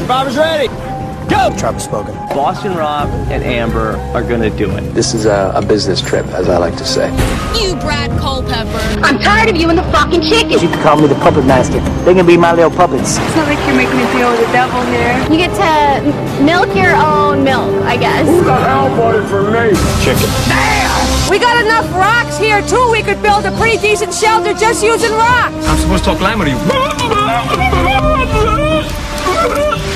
Survivor's ready. Go! Tribe has spoken. Boston Rob and Amber are gonna do it. This is a business trip, as I like to say. You, Brad Culpepper. I'm tired of you and the fucking chicken. You can call me the puppet master. They can be my little puppets. It's not like you're making a deal with the devil here. You get to milk your own milk, I guess. Who the hell voted for me? Chicken. Damn! We got enough rocks here, too. We could build a pretty decent shelter just using rocks. I'm supposed to talk glamour to you.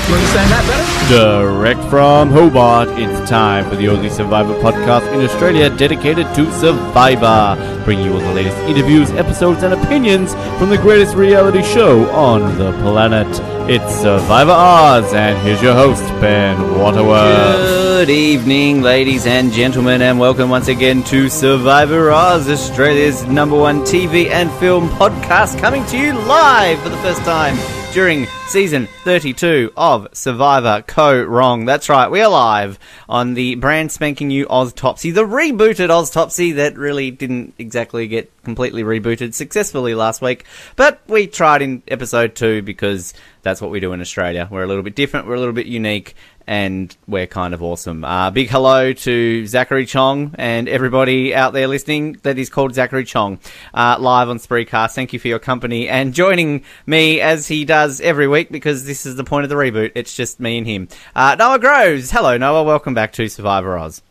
You understand that better? Direct from Hobart, it's time for the only Survivor podcast in Australia dedicated to Survivor, bringing you all the latest interviews, episodes, and opinions from the greatest reality show on the planet. It's Survivor Oz, and here's your host, Ben Waterworth. Good evening, ladies and gentlemen, and welcome once again to Survivor Oz, Australia's #1 TV and film podcast, coming to you live for the first time during season 32 of Survivor Kaoh, Rong. That's right, we are live on the brand spanking new Oztopsy, the rebooted Oztopsy that really didn't exactly get completely rebooted successfully last week, but we tried in episode 2 because that's what we do in Australia. We're a little bit different, we're a little bit unique, and we're kind of awesome. Big hello to Zachary Chong and everybody out there listening that is called Zachary Chong, live on Spreecast. Thank you for your company and joining me as he does every week, because this is the point of the reboot. It's just me and him. Noah Groves. Hello, Noah. Welcome back to Survivor Oz.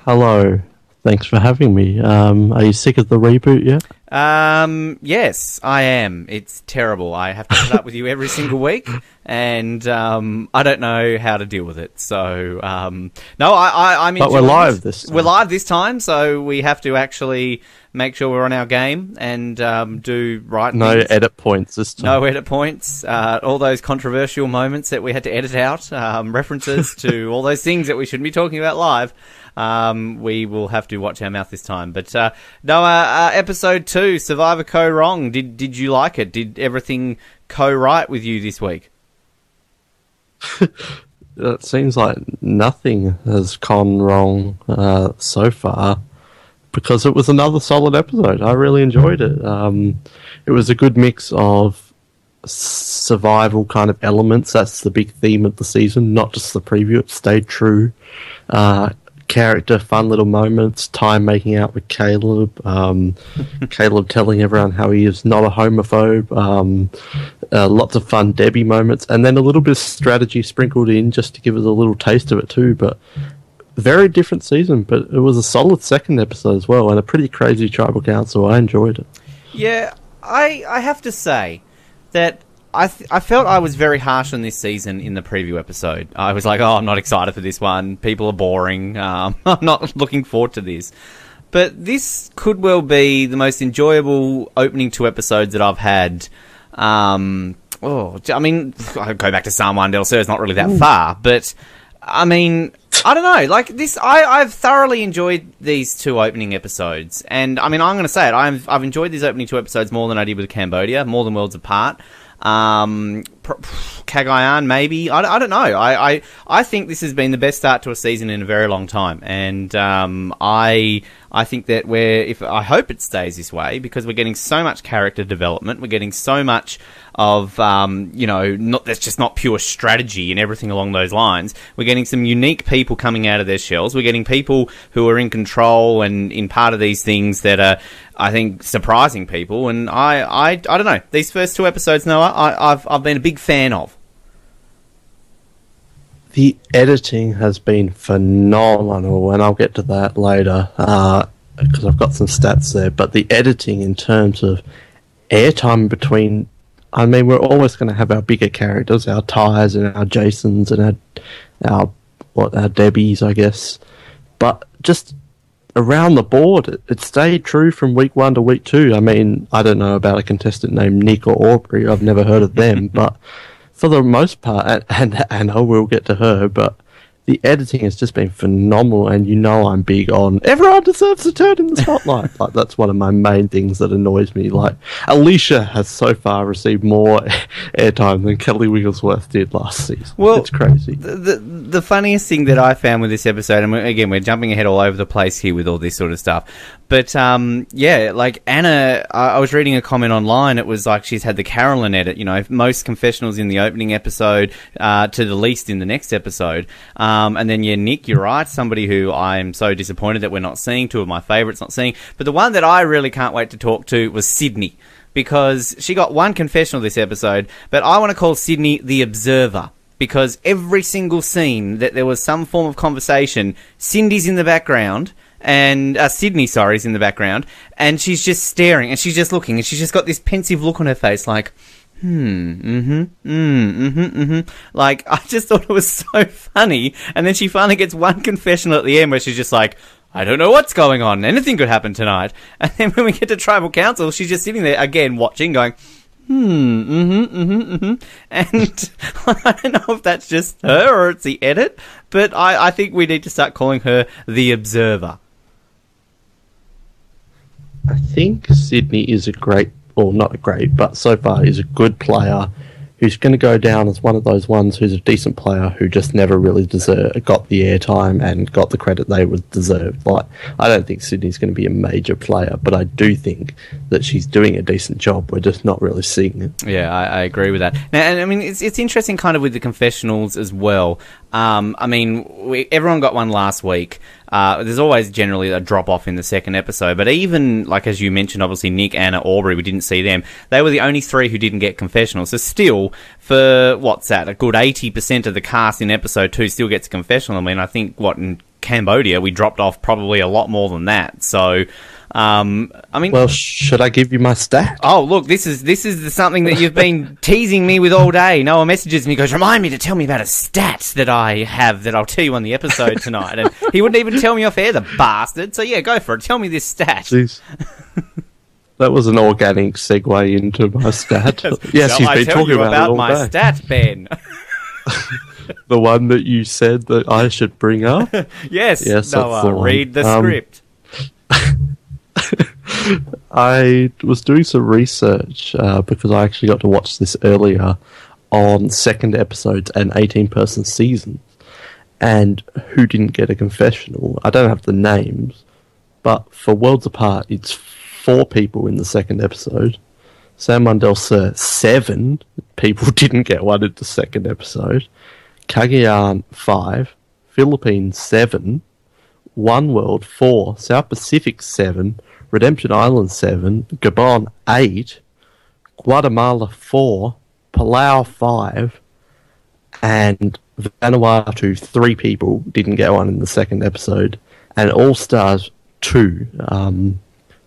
Hello. Thanks for having me. Are you sick of the reboot yet? Yes, I am. It's terrible. I have to put up with you every single week, and I don't know how to deal with it. So, no, I'm. But we're live this time. We're live this time, so we have to actually make sure we're on our game and do right things. No edit points this time. No edit points. All those controversial moments that we had to edit out, references to all those things that we shouldn't be talking about live. We will have to watch our mouth this time. But Noah, episode 2, Survivor Kaoh Rong. Did you like it? Did everything go right with you this week? It seems like nothing has gone wrong so far, because it was another solid episode. I really enjoyed it. It was a good mix of survival kind of elements. That's the big theme of the season, not just the preview. It stayed true. Character, fun little moments, time making out with Caleb, Caleb telling everyone how he is not a homophobe, lots of fun Debbie moments, and then a little bit of strategy sprinkled in just to give us a little taste of it too. But very different season, but it was a solid second episode as well, and a pretty crazy tribal council. I enjoyed it. Yeah, I have to say that I felt I was very harsh on this season in the preview episode. I was like, I'm not excited for this one. People are boring. I'm not looking forward to this. But this could well be the most enjoyable opening 2 episodes that I've had. I mean, I go back to Psalm 1 Del Sur. It's not really that far. But, I mean, I don't know. Like, this, I've thoroughly enjoyed these 2 opening episodes. And, I mean, I'm going to say it. I've enjoyed these opening 2 episodes more than I did with Cambodia, more than Worlds Apart. Cagayan, maybe. I don't know. I think this has been the best start to a season in a very long time, and I think that I hope it stays this way, because we're getting so much character development. We're getting so much of that's just not pure strategy and everything along those lines. We're getting some unique people coming out of their shells. We're getting people who are in control and in part of these things that are, I think, surprising people. And I don't know. These first 2 episodes, Noah, I've been a big fan of. The editing has been phenomenal, and I'll get to that later, because I've got some stats there. But the editing in terms of airtime between, I mean, we're always going to have our bigger characters, our Tyes and our Jasons and our Debbies, I guess. But just around the board, it stayed true from week 1 to week 2. I mean, I don't know about a contestant named Nick or Aubrey. I've never heard of them, but for the most part, and I will get to her, but the editing has just been phenomenal, and I'm big on everyone deserves to turn in the spotlight. Like, that's one of my main things that annoys me. Like, Alicia has so far received more airtime than Kelly Wigglesworth did last season. Well, it's crazy. The funniest thing that I found with this episode, and again, we're jumping ahead all over the place here with all this sort of stuff, But, yeah, like, Anna, I was reading a comment online, it was like she's had the Carolyn edit, you know, most confessionals in the opening episode, to the least in the next episode. And then, yeah, Nick, you're right, somebody who I'm so disappointed that we're not seeing, two of my favourites not seeing. But the one that I really can't wait to talk to was Sydney, because she got one confessional this episode, but I want to call Sydney the observer. Because every single scene that there was some form of conversation, Cindy's in the background, and Sydney, is in the background, and she's just staring, and she's just looking, and she's just got this pensive look on her face, like, like, I just thought it was so funny, and then she finally gets one confessional at the end where she's just like, I don't know what's going on, anything could happen tonight, and then when we get to Tribal Council, she's just sitting there, again, watching, going, and I don't know if that's just her or it's the edit, but I think we need to start calling her the observer. I think Sydney is a great, or not a great, but so far is a good player who's going to go down as one of those ones who's a decent player who just never really got the airtime and got the credit they would deserve. Like, I don't think Sydney's going to be a major player, but I do think that she's doing a decent job. We're just not really seeing it. Yeah, I agree with that. Now, and I mean, it's interesting kind of with the confessionals as well. I mean, everyone got one last week. There's always generally a drop-off in the second episode, but even, like as you mentioned, obviously Nick, Anna, Aubrey, we didn't see them. They were the only three who didn't get confessionals. So still, for, what's that, a good 80% of the cast in episode 2 still gets a confessional. I mean, I think, in Cambodia, we dropped off probably a lot more than that. So, I mean... Well, should I give you my stat? Oh, look, this is something that you've been teasing me with all day. Noah messages me, goes, remind me to tell me about a stat that I have that I'll tell you on the episode tonight. And he wouldn't even tell me off air, the bastard. So, yeah, go for it. Tell me this stat. Jeez. That was an organic segue into my stat. Yes, you've been talking about it all my day. Stat, Ben. The one that you said that I should bring up? Yes, Noah, that's the one. Read the script. I was doing some research because I actually got to watch this earlier on second episodes and 18-person seasons, and who didn't get a confessional. I don't have the names, but for Worlds Apart, it's 4 people in the second episode. San Mundell Sir, 7 people didn't get one in the second episode. Cagayan, 5. Philippines, 7. One World, 4. South Pacific, 7. Redemption Island, 7. Gabon, 8. Guatemala, 4. Palau, 5. And Vanuatu, 3 people didn't get one in the second episode. And All Stars, 2.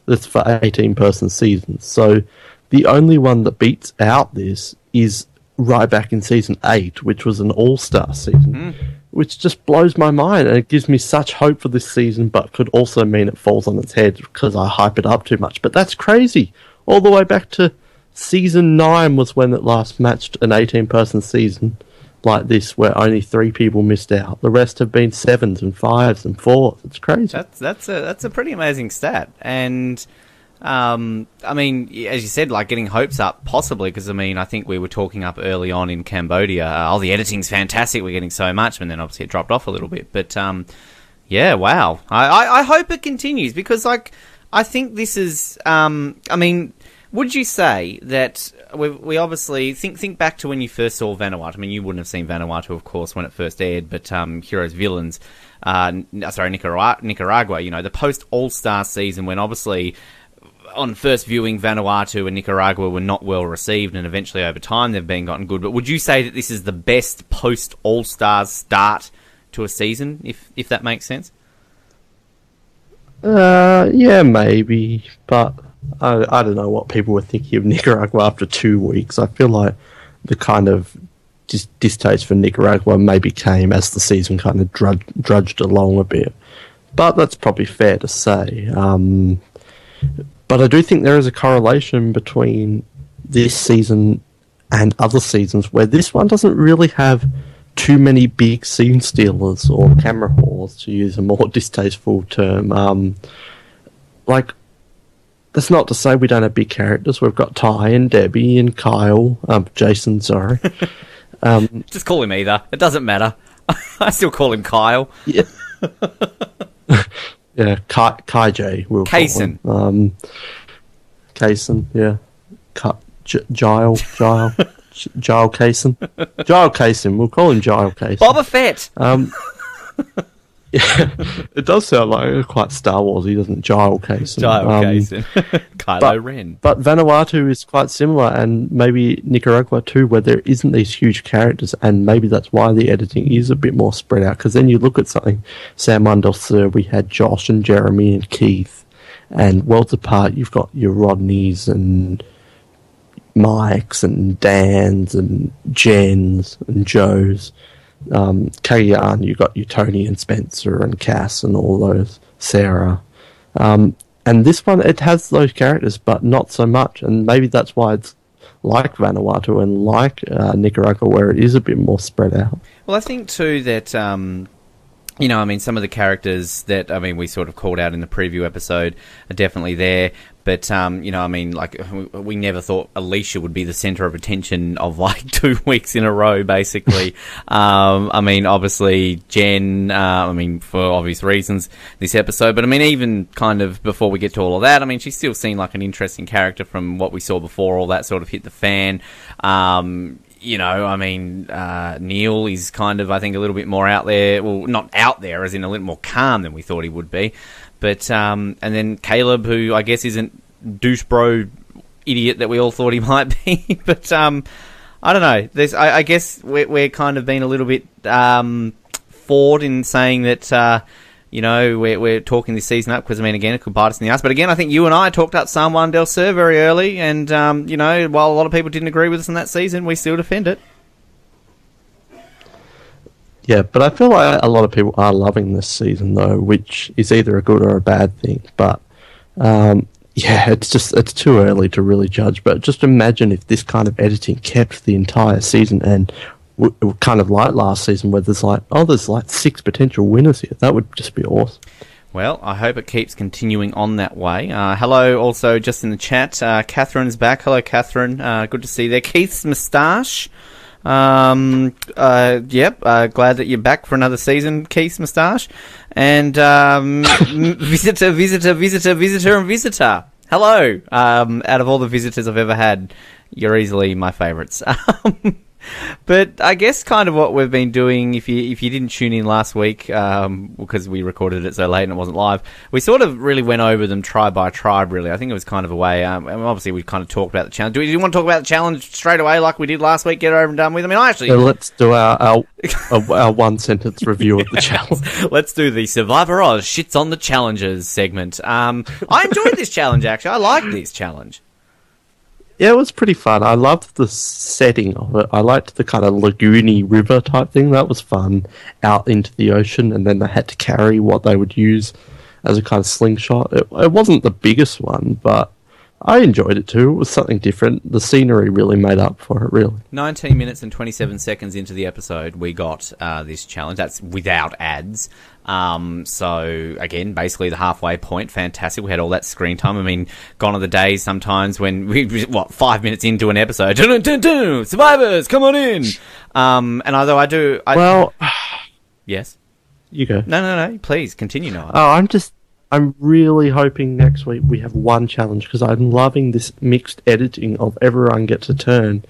That's for 18-person seasons. So the only one that beats out this is right back in season 8, which was an all-star season, which just blows my mind, and it gives me such hope for this season, but could also mean it falls on its head because I hype it up too much. But that's crazy. All the way back to season 9 was when it last matched an 18-person season like this, where only 3 people missed out. The rest have been 7s and 5s and 4s. It's crazy. That's a pretty amazing stat, and I mean, as you said, like getting hopes up, possibly, because I mean, I think we were talking up early on in Cambodia. The editing's fantastic. We're getting so much, and then obviously it dropped off a little bit. But yeah, wow. I hope it continues, because like I think this is. I mean, would you say that we obviously think back to when you first saw Vanuatu? I mean, you wouldn't have seen Vanuatu, of course, when it first aired, but Heroes Villains, Nicaragua. You know, the post All-Star season, when obviously on first viewing, Vanuatu and Nicaragua were not well received, and eventually over time they've been gotten good. But would you say that this is the best post All-Stars start to a season, if that makes sense? Yeah, maybe, but I don't know what people were thinking of Nicaragua after 2 weeks. I feel like the kind of distaste for Nicaragua maybe came as the season kind of drudged along a bit. But that's probably fair to say. But I do think there is a correlation between this season and other seasons, where this one doesn't really have too many big scene stealers or camera whores, to use a more distasteful term. Like, that's not to say we don't have big characters. We've got Ty and Debbie and Kyle. Jason, sorry. Just call him either. It doesn't matter. I still call him Kyle. Yeah. Yeah, Kai J. We'll Kaysen. Kaysen, yeah. Gile Kaysen. Gile Kaysen. We'll call him Gile Kaysen. Boba Fett. Yeah, it does sound like quite Star Warsy, doesn't it? Gile Kaysen. Kylo Ren. But Vanuatu is quite similar, and maybe Nicaragua too, where there isn't these huge characters, and maybe that's why the editing is a bit more spread out. Because then you look at something, San Juan del Sur, we had Josh and Jeremy and Keith, and worlds apart, you've got your Rodneys and Mikes and Dans and Jens and Joes. Kaoh, you got your Tony and Spencer and Cass and all those, Sarah. And this one, it has those characters, but not so much. And maybe that's why it's like Vanuatu and like Nicaragua, where it is a bit more spread out. Well, I think too that, some of the characters that, we sort of called out in the preview episode are definitely there. But, we never thought Alicia would be the centre of attention of, 2 weeks in a row, basically. Obviously, Jen, for obvious reasons, this episode. But, even kind of before we get to all of that, she still seemed like an interesting character from what we saw before all that sort of hit the fan. Neil is kind of, I think, a little bit more out there. Well, not out there, as in a little more calm than we thought he would be. But, and then Caleb, who I guess isn't douche bro idiot that we all thought he might be. But, I don't know. I guess we're kind of being a little bit forward in saying that, we're talking this season up because, again, it could bite us in the ass. But again, I think you and I talked up San Juan del Sur very early. And, while a lot of people didn't agree with us in that season, we still defend it. Yeah, but I feel like a lot of people are loving this season, though, which is either a good or a bad thing. But, it's too early to really judge. But just imagine if this kind of editing kept the entire season and kind of like last season where there's 6 potential winners here. That would just be awesome. Well, I hope it keeps continuing on that way. Hello, also, just in the chat, Catherine's back. Hello, Catherine. Good to see you there. Keith's moustache. Glad that you're back for another season, Keith's moustache. And visitor, and visitor. Hello. Out of all the visitors I've ever had, you're easily my favourites. But I guess kind of what we've been doing, if you didn't tune in last week, because we recorded it so late and it wasn't live, we sort of really went over them tribe by tribe, really. I think it was kind of a way, obviously we kind of talked about the challenge. Do you want to talk about the challenge straight away like we did last week, get it over and done with? So let's do our one-sentence review of the challenge. Let's do the Survivor Oz shits on the challenges segment. I enjoyed this challenge, actually. I liked this challenge. Yeah, it was pretty fun. I loved the setting of it. I liked the kind of lagoony river type thing. That was fun. Out into the ocean, and then they had to carry what they would use as a kind of slingshot. It wasn't the biggest one, but I enjoyed it too. It was something different. The scenery really made up for it, really. 19 minutes and 27 seconds into the episode, we got this challenge. That's without ads. So, again, basically the halfway point. Fantastic. We had all that screen time. Gone are the days sometimes when we, 5 minutes into an episode, dun, dun, dun, survivors, come on in. And although yes? You go. No, please, continue, Noah. Oh, I'm really hoping next week we have one challenge, because I'm loving this mixed editing of everyone gets a turn.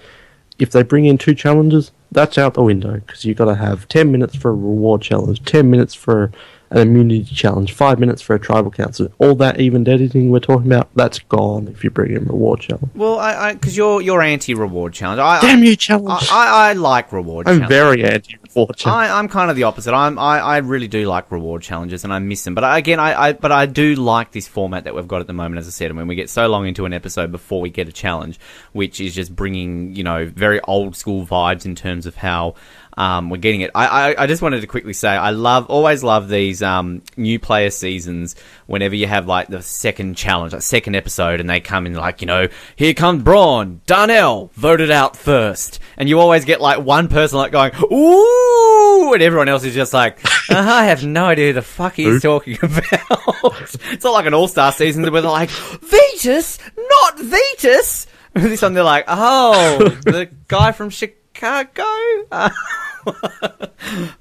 If they bring in 2 challenges, that's out the window, because you've got to have 10 minutes for a reward challenge, 10 minutes for an immunity challenge, 5 minutes for a tribal council. All that evened editing we're talking about, that's gone if you bring in reward challenge. Well, because you're anti-reward challenge. Damn you, challenge! I like reward challenge. I'm very anti-reward challenge. I'm kind of the opposite. I really do like reward challenges, and I miss them. But I do like this format that we've got at the moment, as I said. We get so long into an episode before we get a challenge, which is just bringing, very old school vibes in terms of how we're getting it. I just wanted to quickly say I always love these new player seasons whenever you have the second challenge, second episode, and they come in here comes Braun, Darnell, voted out first. And you always get one person going, ooh, and everyone else is just I have no idea who the fuck he's talking about. It's not like an all-star season where they're like, Vetus, not Vetus. This one they're like, oh, the guy from Chicago.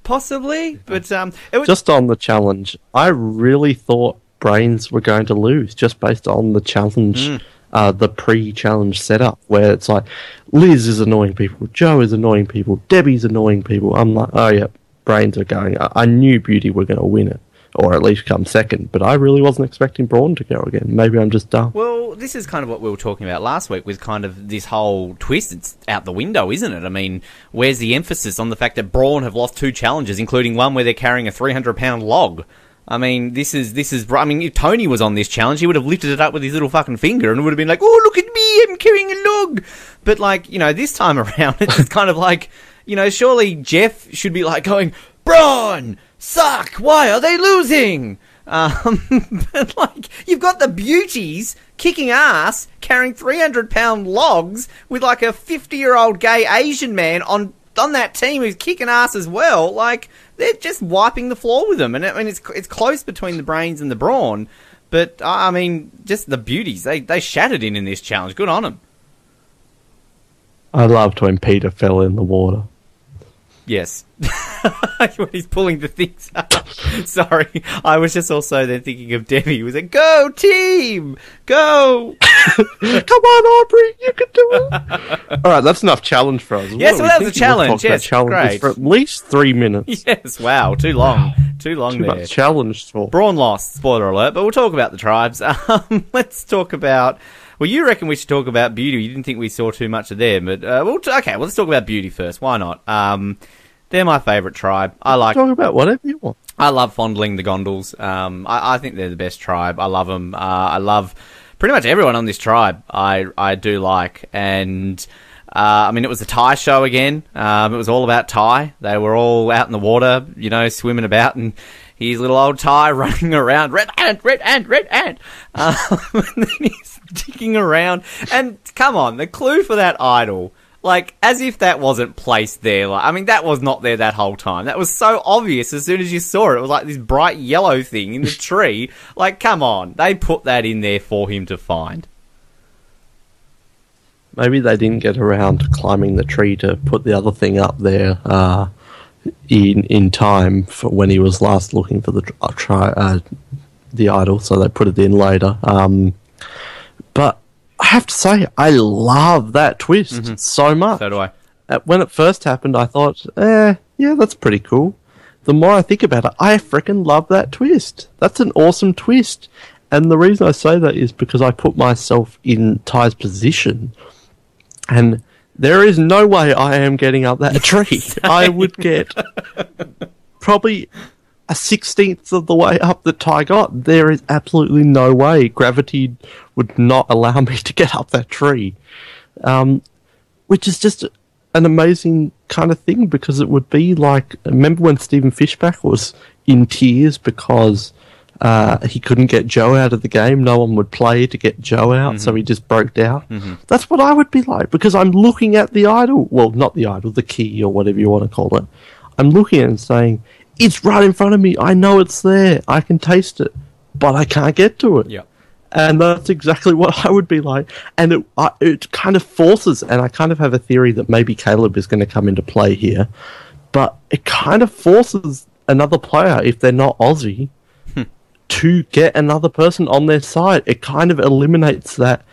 Possibly, but it was Just on the challenge, I really thought Brains were going to lose just based on the challenge, the pre-challenge setup, where it's like Liz is annoying people, Joe is annoying people, Debbie's annoying people. I'm like, oh yeah, Brains are going. I knew Beauty were going to win it, or at least come second, but I really wasn't expecting Braun to go again. Maybe I'm just dumb. Well, this is kind of what we were talking about last week with kind of this whole twist. It's out the window, isn't it? I mean, where's the emphasis on the fact that Braun have lost 2 challenges, including one where they're carrying a 300-pound log? I mean, this is. I mean, if Tony was on this challenge, he would have lifted it up with his little fucking finger and would have been like, "Oh, look at me, I'm carrying a log." But like, this time around, it's just kind of like, surely Jeff should be like going, "Braun, suck. Why are they losing?" But like, you've got the beauties kicking ass, carrying 300-pound logs with like a 50-year-old gay Asian man on that team who's kicking ass as well. Like, they're just wiping the floor with them. And I mean, it's close between the Brains and the Brawn, but I mean, just the beauties, they shattered in this challenge. Good on them. I loved when Peter fell in the water. Yes. When he's pulling the things up. Sorry. I was just also then thinking of Debbie, who was like, "Go, team! Go!" Come on, Aubrey, you can do it. All right, that's enough challenge for us. Yes, well, that was a challenge. Yes, great. For at least 3 minutes. Yes, wow, too long. Too long Too there. much challenge for. Braun lost, spoiler alert, but we'll talk about the tribes. Let's talk about... Well, you reckon we should talk about Beauty. You didn't think we saw too much of them, but let's talk about Beauty first. Why not? They're my favourite tribe. Talk about whatever you want. I love fondling the Gondals. I think they're the best tribe. I love them. I love pretty much everyone on this tribe. I do like. And I mean, it was a Thai show again. It was all about Thai. They were all out in the water, swimming about, and here's little old Thai running around. Red ant, red ant, red ant. And then he's digging around. And come on, the clue for that idol. Like, as if that wasn't placed there. Like, I mean, that was not there that whole time. That was so obvious as soon as you saw it. It was like this bright yellow thing in the tree. Like, come on. They put that in there for him to find. Maybe they didn't get around to climbing the tree to put the other thing up there in time for when he was last looking for the idol, so they put it in later. But I have to say, I love that twist so much. So do I. When it first happened, I thought, yeah, that's pretty cool. The more I think about it, I freaking love that twist. That's an awesome twist. And the reason I say that is because I put myself in Ty's position, and there is no way I am getting up that tree. I would get probably a 16th of the way up that Ty got. There is absolutely no way. Gravity would not allow me to get up that tree. Which is just an amazing kind of thing, because it would be like... Remember when Stephen Fishback was in tears because he couldn't get Joe out of the game? No one would play to get Joe out, so he just broke down. That's what I would be like, because I'm looking at the idol. Well, not the idol, the key, or whatever you want to call it. I'm looking at it and saying... It's right in front of me. I know it's there. I can taste it, but I can't get to it. Yeah. And that's exactly what I would be like. And it kind of forces, and I kind of have a theory that maybe Caleb is going to come into play here, but it kind of forces another player, if they're not Aussie, to get another person on their side. It kind of eliminates that.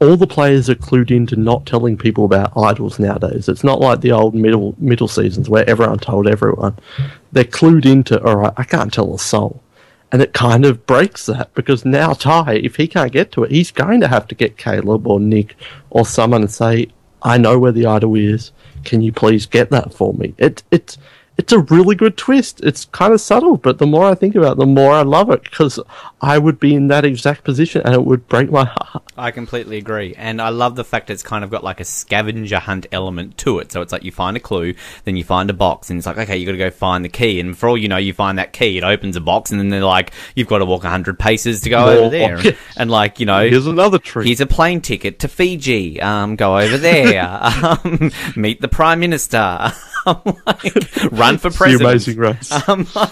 All the players are clued into not telling people about idols nowadays. It's not like the old middle seasons where everyone told everyone. They're clued into, all right, I can't tell a soul. And it kind of breaks that, because now Ty, if he can't get to it, he's going to have to get Caleb or Nick or someone and say, I know where the idol is. Can you please get that for me? It's a really good twist. It's kind of subtle, but the more I think about it, the more I love it, because I would be in that exact position and it would break my heart. I completely agree. And I love the fact it's kind of got like a scavenger hunt element to it. So it's like you find a clue, then you find a box, and it's like, okay, you got to go find the key. And for all you know, you find that key, it opens a box, and then they're like, you've got to walk 100 paces to go over there. And like, here's another tree. Here's a plane ticket to Fiji. Go over there. Meet the Prime Minister. Run for president. The Amazing Race.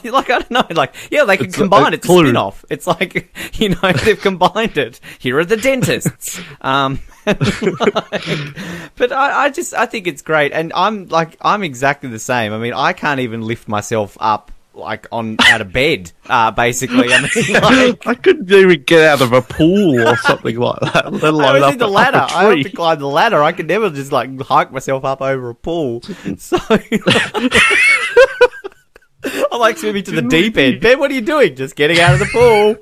Like, I don't know. Like, yeah, they can combine it. It's a spin-off. It's like, they've combined it. Here are the dentists. But I think it's great, and I'm exactly the same. I mean, I can't even lift myself up out of bed, basically. I mean, I couldn't even get out of a pool or something like that, let alone up the ladder. up a tree. I have to climb the ladder. I could never just hike myself up over a pool. So I'm swimming to the deep end. Ben, what are you doing? Just getting out of the pool.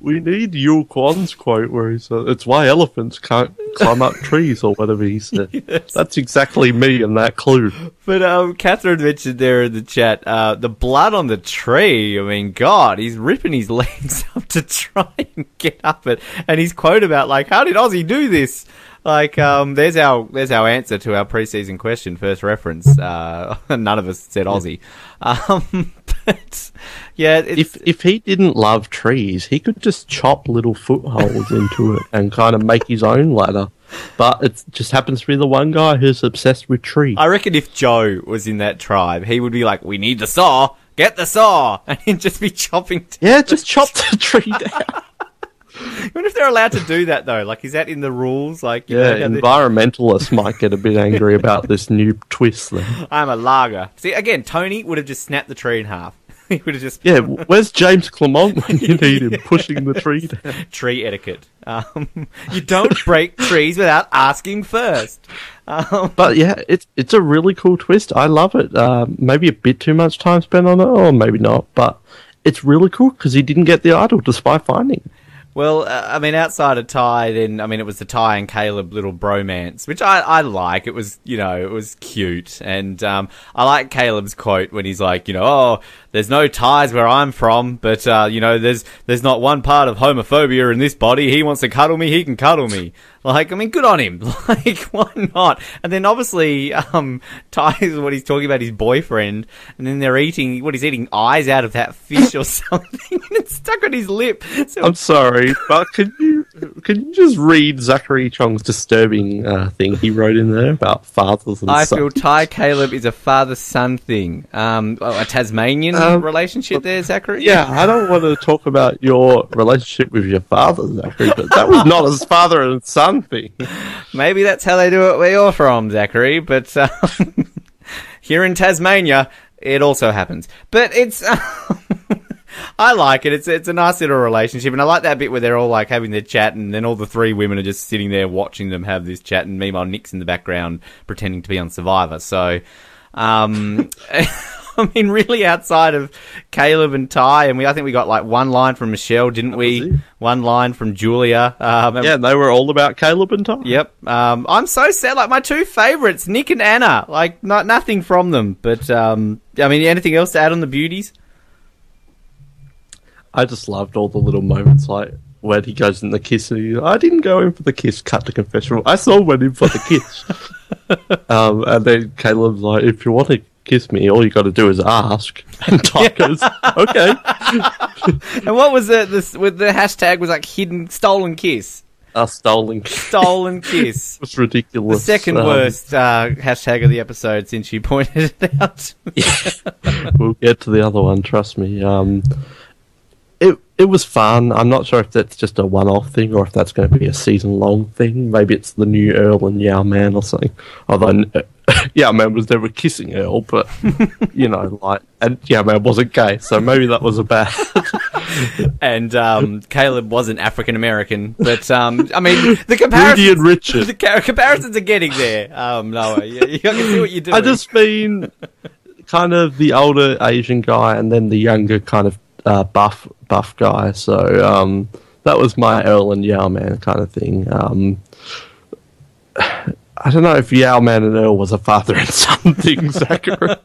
We need Yul Kwan's quote where he said, "It's why elephants can't climb up trees," or whatever he said. Yes. That's exactly me in that clue. But Catherine mentioned there in the chat, the blood on the tree. I mean, God, he's ripping his legs up to try and get up it. And his quote about how did Ozzy do this? There's our answer to our preseason question, first reference. None of us said Aussie. But yeah, if he didn't love trees, he could just chop little footholds into it and kind of make his own ladder. But it just happens to be the one guy who's obsessed with trees. I reckon if Joe was in that tribe, he would be like, "We need the saw. Get the saw," and he'd just be chopping. Just chop the tree down. I wonder if they're allowed to do that, though. Is that in the rules? Environmentalists might get a bit angry about this new twist then. I'm a lager. See, again, Tony would have just snapped the tree in half. He would have just... Yeah, where's James Clement when you need him pushing the tree down? Tree etiquette. You don't break trees without asking first. But yeah, it's a really cool twist. I love it. Maybe a bit too much time spent on it, or maybe not. But it's really cool because he didn't get the idol despite finding it. Well, outside of Ty, then, it was the Ty and Caleb little bromance, which I like. It was, it was cute. And I like Caleb's quote when he's like, "Oh, there's no ties where I'm from, but, there's not one part of homophobia in this body. He wants to cuddle me, he can cuddle me." Good on him. Why not? And then obviously, Ty is what he's talking about, his boyfriend, and then he's eating eyes out of that fish or something, and it's stuck on his lip. So, I'm sorry, but can you just read Zachary Chong's disturbing thing he wrote in there about fathers and sons? I feel Ty Caleb is a father-son thing. A Tasmanian relationship there, Zachary? Yeah, I don't want to talk about your relationship with your father, Zachary, but that was not a father and son thing. Maybe that's how they do it where you're from, Zachary, but here in Tasmania, it also happens. But it's... I like it. It's a nice little relationship, and I like that bit where they're all having their chat, and then all the three women are just sitting there watching them have this chat, and meanwhile Nick's in the background pretending to be on Survivor. So, really outside of Caleb and Ty, and I think we got one line from Michelle, didn't we? One line from Julia. Yeah, they were all about Caleb and Ty. Yep. I'm so sad. My two favourites, Nick and Anna. Nothing from them, but anything else to add on the beauties? I just loved all the little moments when he goes in the kiss and I didn't go in for the kiss, cut to confessional. I still went in for the kiss. And then Caleb's like, "If you want to kiss me, all you got to do is ask." And Ty goes, "Okay." And what was the hashtag was hidden stolen kiss? Stolen kiss. Stolen kiss. It was ridiculous. The second worst hashtag of the episode since you pointed it out. Yeah. We'll get to the other one, trust me. It was fun. I'm not sure if that's just a one-off thing or if that's going to be a season-long thing. Maybe it's the new Earl and Yao Man or something. Although Yao Man was never kissing Earl, but, and Yao Man wasn't gay, so maybe that was a bad... And Caleb wasn't African-American, but, the comparisons... Rudy and Richard. The comparisons are getting there, Noah. You can see what you're doing. I just mean kind of the older Asian guy and then the younger kind of buff guy, so that was my Earl and Yao Man kind of thing. I don't know if Yao Man and Earl was a father and son thing, Zachary.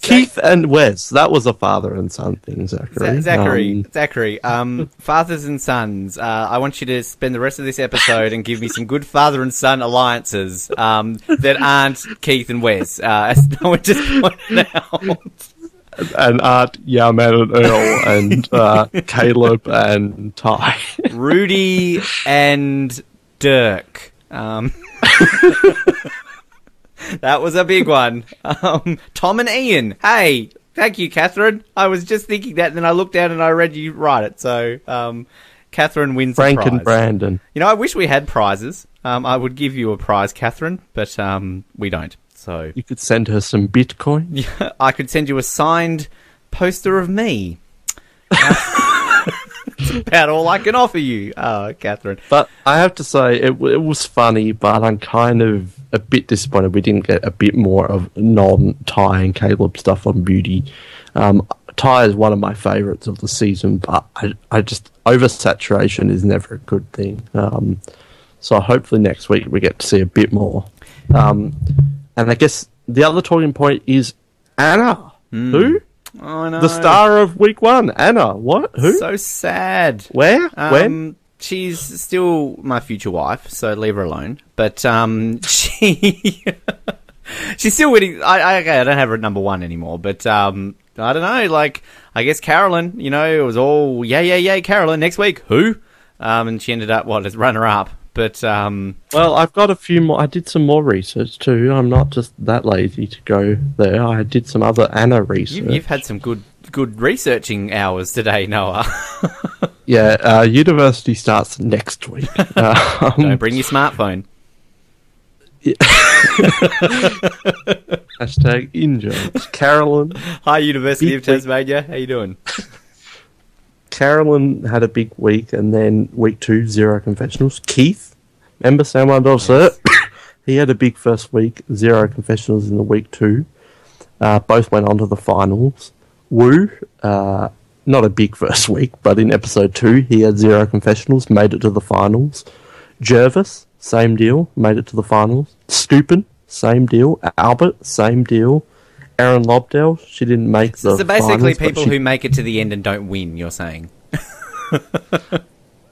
Keith and Wes, that was a father and son thing, Zachary. Zachary, fathers and sons. I want you to spend the rest of this episode and give me some good father and son alliances that aren't Keith and Wes, as Noah just pointed out. And Yao Man and Earl and Caleb and Ty. Rudy and Dirk. That was a big one. Tom and Ian. Hey, thank you, Catherine. I was just thinking that, and then I looked down and I read you write it. So, Catherine wins Frank a prize. and Brandon. You know, I wish we had prizes. I would give you a prize, Catherine, but we don't. So You could send her some Bitcoin. yeah, I could send you a signed poster of me. That's about all I can offer you, Catherine. But I have to say, it was funny, but I'm kind of a bit disappointed we didn't get a bit more of non-Ty and Caleb stuff on Beauty. Ty is one of my favourites of the season, but I just... Oversaturation is never a good thing. So hopefully next week we get to see a bit more. And I guess the other talking point is Anna. Who? Oh, no. The star of week 1. Anna. What? Who? So sad. Where? When? She's still my future wife, so leave her alone. But she... she's still winning. I don't have her at number 1 anymore, but... I don't know, like, I guess Carolyn, you know, it was all, yay, Carolyn, next week, who? And she ended up, as runner-up, but, Well, I've got a few more, I did some more research too, I'm not just that lazy to go there, I did some other Anna research. You've had some good researching hours today, Noah. Yeah, university starts next week. Don't bring your smartphone. Yeah. Hashtag in jokes. Carolyn. Hi, University of Tasmania. How you doing? Carolyn had a big week, and then week 2, 0 confessionals. Keith, remember someone else? Yes. He had a big first week, 0 confessionals in the week 2. Both went on to the finals. Wu, not a big first week, but in episode 2, he had 0 confessionals, made it to the finals. Jervis, same deal, made it to the finals. Stupin, same deal. Albert, same deal. Erin Lobdell, she didn't make the finals. So basically people who make it to the end and don't win, you're saying?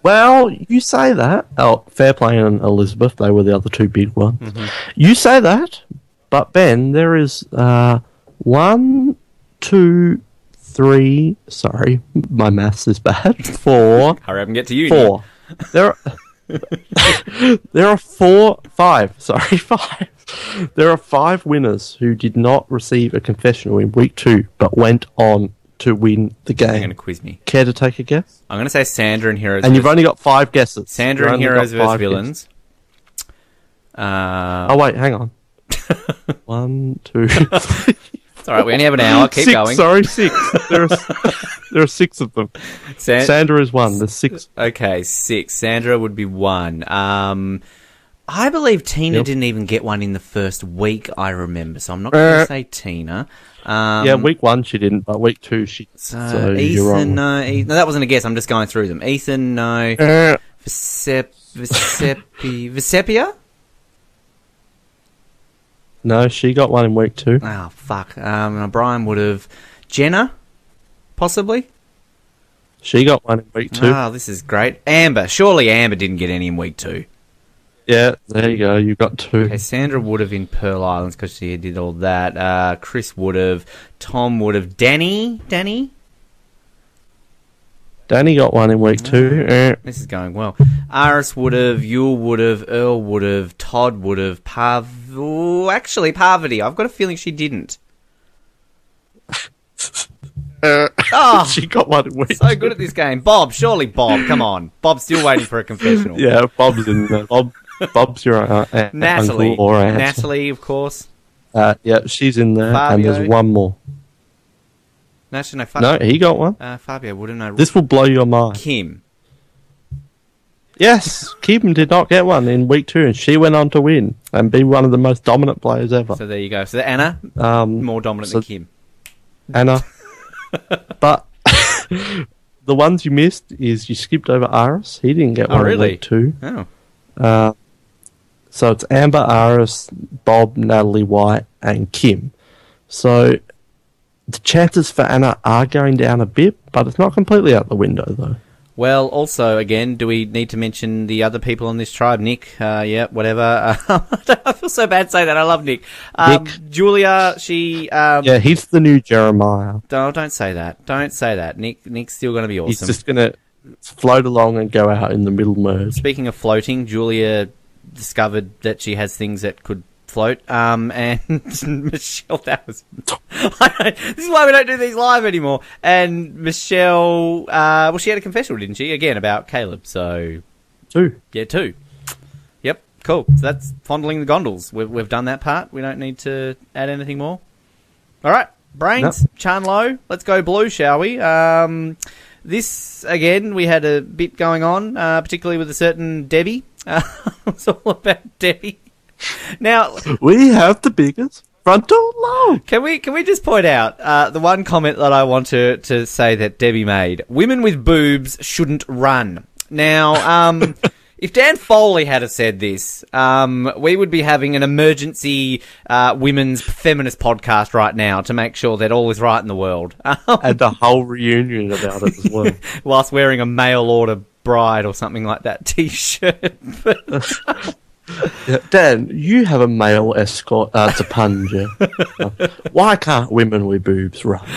Well, you say that. Oh, Fairplay and Elizabeth, they were the other 2 big ones. Mm-hmm. You say that, but Ben, there is 1, 2, 3... Sorry, my maths is bad. 4... Hurry up and get to you. 4. There are 5. There are 5 winners who did not receive a confessional in week 2, but went on to win the game. You're going to quiz me. Care to take a guess? I'm going to say Sandra and Heroes. And you've only got 5 guesses. Sandra and Heroes vs. Villains. Oh wait, hang on. 1, 2, 3. It's alright, we only have an hour. Keep 6, going. Sorry, 6. There are 6 of them. Sandra is 1. There's 6. Okay, 6. Sandra would be 1. I believe Tina didn't even get one in the first week, I remember, so I'm not going to say Tina. Yeah, week 1 she didn't, but week 2 she... So Ethan, you're wrong. no. No, that wasn't a guess, I'm just going through them. Ethan, no. Visepia? No, she got one in week 2. Oh, fuck. Brian would have... Jenna? Possibly? She got one in week 2. Oh, this is great. Amber. Surely Amber didn't get any in week 2. Yeah, there you go. You got 2. Okay, Sandra would have in Pearl Islands because she did all that. Chris would have. Tom would have. Danny? Danny got one in week 2. This is going well. Aris would have. Yule would have. Earl would have. Todd would have. Actually, Parvati. I've got a feeling she didn't. She got one in week 2. So good at this game. Bob. Surely Bob. Come on. Bob's still waiting for a confessional. Yeah, Bob's in there. Bob's your Natalie. uncle or aunt. Natalie, of course. Yeah, she's in there. Fabio. And there's one more. No, Fabio. No, he got one. Fabio wouldn't know. This will blow your mind. Kim. Yes, Kim did not get one in week 2, and she went on to win and be one of the most dominant players ever. So there you go. So Anna, more dominant than Kim. Anna. But the ones you missed is you skipped over Aris. He didn't get one in week 2. Oh. So it's Amber, Aris, Bob, Natalie White, and Kim. So the chances for Anna are going down a bit, but it's not completely out the window, though. Well, also, again, do we need to mention the other people on this tribe? Nick, yeah, whatever. I feel so bad saying that. I love Nick. Nick. Julia, she... yeah, he's the new Jeremiah. Don't say that. Don't say that. Nick's still going to be awesome. He's just going to float along and go out in the middle merge. Speaking of floating, Julia discovered that she has things that could float, and Michelle, that was This is why we don't do these live anymore. And Michelle, well, she had a confessional, didn't she? Again, about Caleb. So 2. Yeah, 2. Yep, cool. So that's fondling the gondolas. We've done that part. We don't need to add anything more. All right, Brains, nope. Chan Lo. Let's go blue, shall we? This, again, we had a bit going on, particularly with a certain Debbie. It's all about Debbie. Now, we have the biggest frontal lobe. Can we just point out the one comment that I want to say that Debbie made? Women with boobs shouldn't run. Now, if Dan Foley had have said this, we would be having an emergency women's feminist podcast right now to make sure that all is right in the world. And a whole reunion about it as well. Whilst wearing a mail order bride or something like that t-shirt. Yeah, Dan, you have a male escort to Punja. Why can't women with boobs run?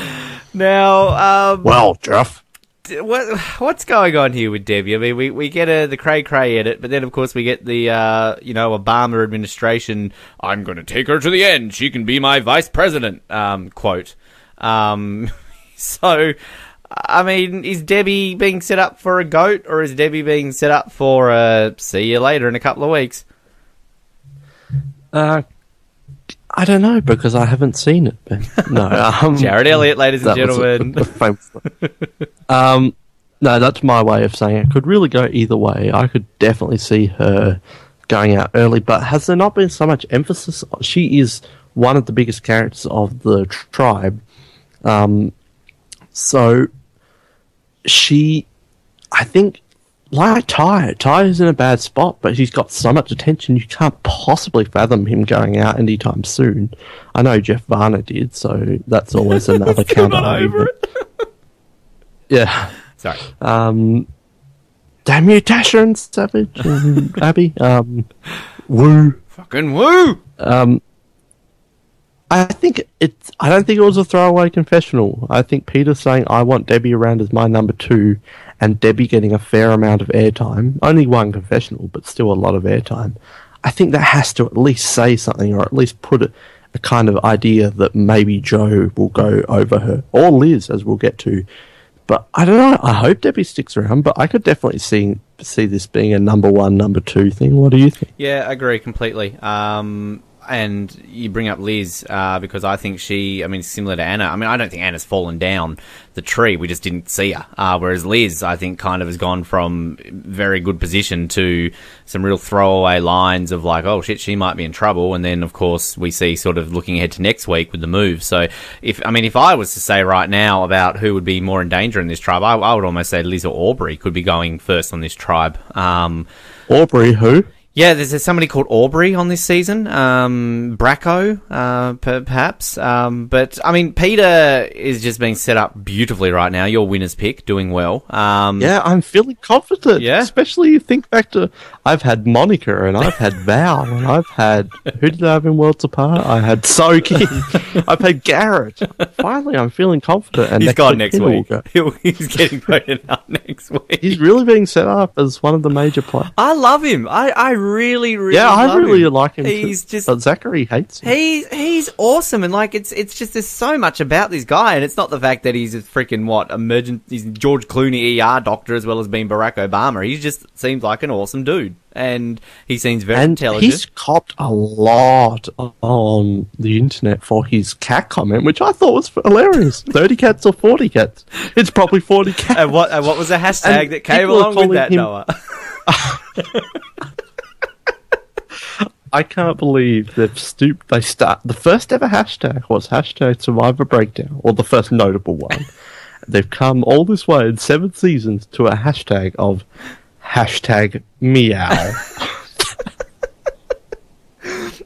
Now, well, Jeff. What's going on here with Debbie? I mean, we get the cray-cray edit, but then, of course, we get the, Obama administration, I'm going to take her to the end. She can be my vice president, quote. So, I mean, is Debbie being set up for a goat, or is Debbie being set up for a see you later in a couple of weeks? I don't know, because I haven't seen it. But no, Jared Elliott, ladies and gentlemen. No, that's my way of saying it. Could really go either way. I could definitely see her going out early, but has there not been so much emphasis? She is one of the biggest characters of the tribe. So she, I think, like Ty is in a bad spot, but he's got so much attention you can't possibly fathom him going out anytime soon. I know Jeff Varner did, so that's always another counter argument. Yeah. Sorry. Damn you, Tasha and Savage and Abby. Woo. Fucking woo! I don't think it was a throwaway confessional. I think Peter saying, I want Debbie around as my number 2, and Debbie getting a fair amount of airtime. Only one confessional, but still a lot of airtime. I think that has to at least say something, or at least put a kind of idea that maybe Joe will go over her. Or Liz, as we'll get to. But I don't know. I hope Debbie sticks around, but I could definitely see this being a number 1, number 2 thing. What do you think? Yeah, I agree completely. And you bring up Liz because I think she, similar to Anna. I don't think Anna's fallen down the tree. We just didn't see her. Whereas Liz, I think, kind of has gone from very good position to some real throwaway lines of like, oh shit, she might be in trouble. And then, of course, we see sort of looking ahead to next week with the move. So if I was to say right now about who would be more in danger in this tribe, I would almost say Liz or Aubrey could be going first on this tribe. Aubrey who? Yeah, there's somebody called Aubrey on this season. Bracco, perhaps. But, Peter is just being set up beautifully right now. Your winner's pick, doing well. Yeah, I'm feeling confident. Yeah? Especially you think back to, I've had Monica, and I've had Val, and I've had, who did I have in Worlds Apart? I had Soki. I've had Garrett. Finally, I'm feeling confident. And he's gone next week. He's getting voted out next week. He's really being set up as one of the major players. I love him. I really I really him. like him. He's too. just, but Zachary hates him. He's awesome, and like it's just there's so much about this guy, and it's not the fact that he's a freaking he's George Clooney ER doctor as well as being Barack Obama. He just seems like an awesome dude, and he seems very intelligent. He's copped a lot on the internet for his cat comment, which I thought was hilarious. 30 cats or 40 cats? It's probably 40 cats. And what was the hashtag that came along with that, Noah? I can't believe they've stooped. The first ever hashtag was hashtag Survivor Breakdown, or the first notable one. They've come all this way in 7 seasons to a hashtag of hashtag meow.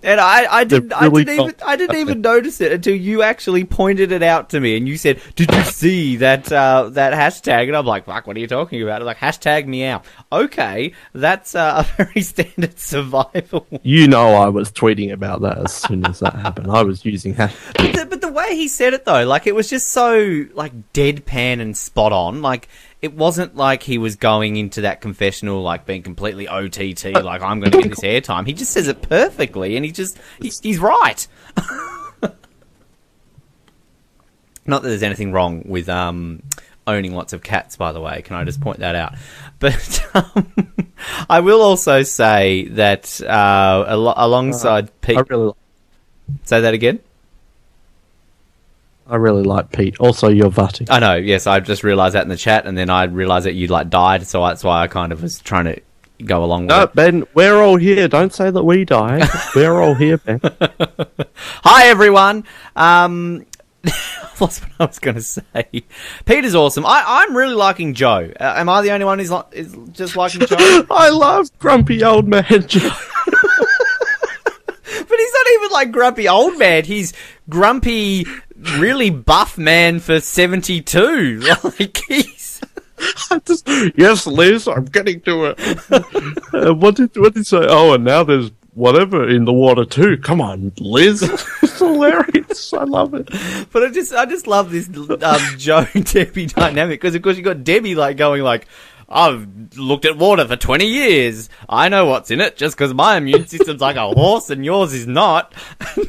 And I didn't even notice it until you actually pointed it out to me, and you said, "Did you see that hashtag?" And I'm like, "Fuck, what are you talking about?" I'm like, hashtag meow. Okay, that's a very standard survival. You know, I was tweeting about that as soon as that happened. I was using hashtag. But the way he said it though, like it was just so like deadpan and spot on. Like it wasn't like he was going into that confessional like being completely OTT, like I'm going to get this airtime. He just says it perfectly, and he's right. Not that there's anything wrong with owning lots of cats, by the way. Can I just point that out? But I will also say that alongside Pete... Say that again? I really like Pete. Also, you're Vutty. I know, yes. I just realised that in the chat, and then I realised that you died, so that's why I kind of was trying to go along with it. No, Ben, we're all here. Don't say that we died. We're all here, Ben. Hi, everyone. What's what I was going to say? Pete is awesome. I'm really liking Joe. Am I the only one who's is just liking Joe? I love grumpy old man Joe. But he's not even grumpy old man. He's grumpy, really buff man for 72. He's... Yes, Liz, I'm getting to it. What did he say? Oh, and now there's whatever in the water too. Come on, Liz. It's hilarious. I love it. But I just love this Joe and Debbie dynamic, because of course you got Debbie going I've looked at water for 20 years. I know what's in it just because my immune system's like a horse and yours is not.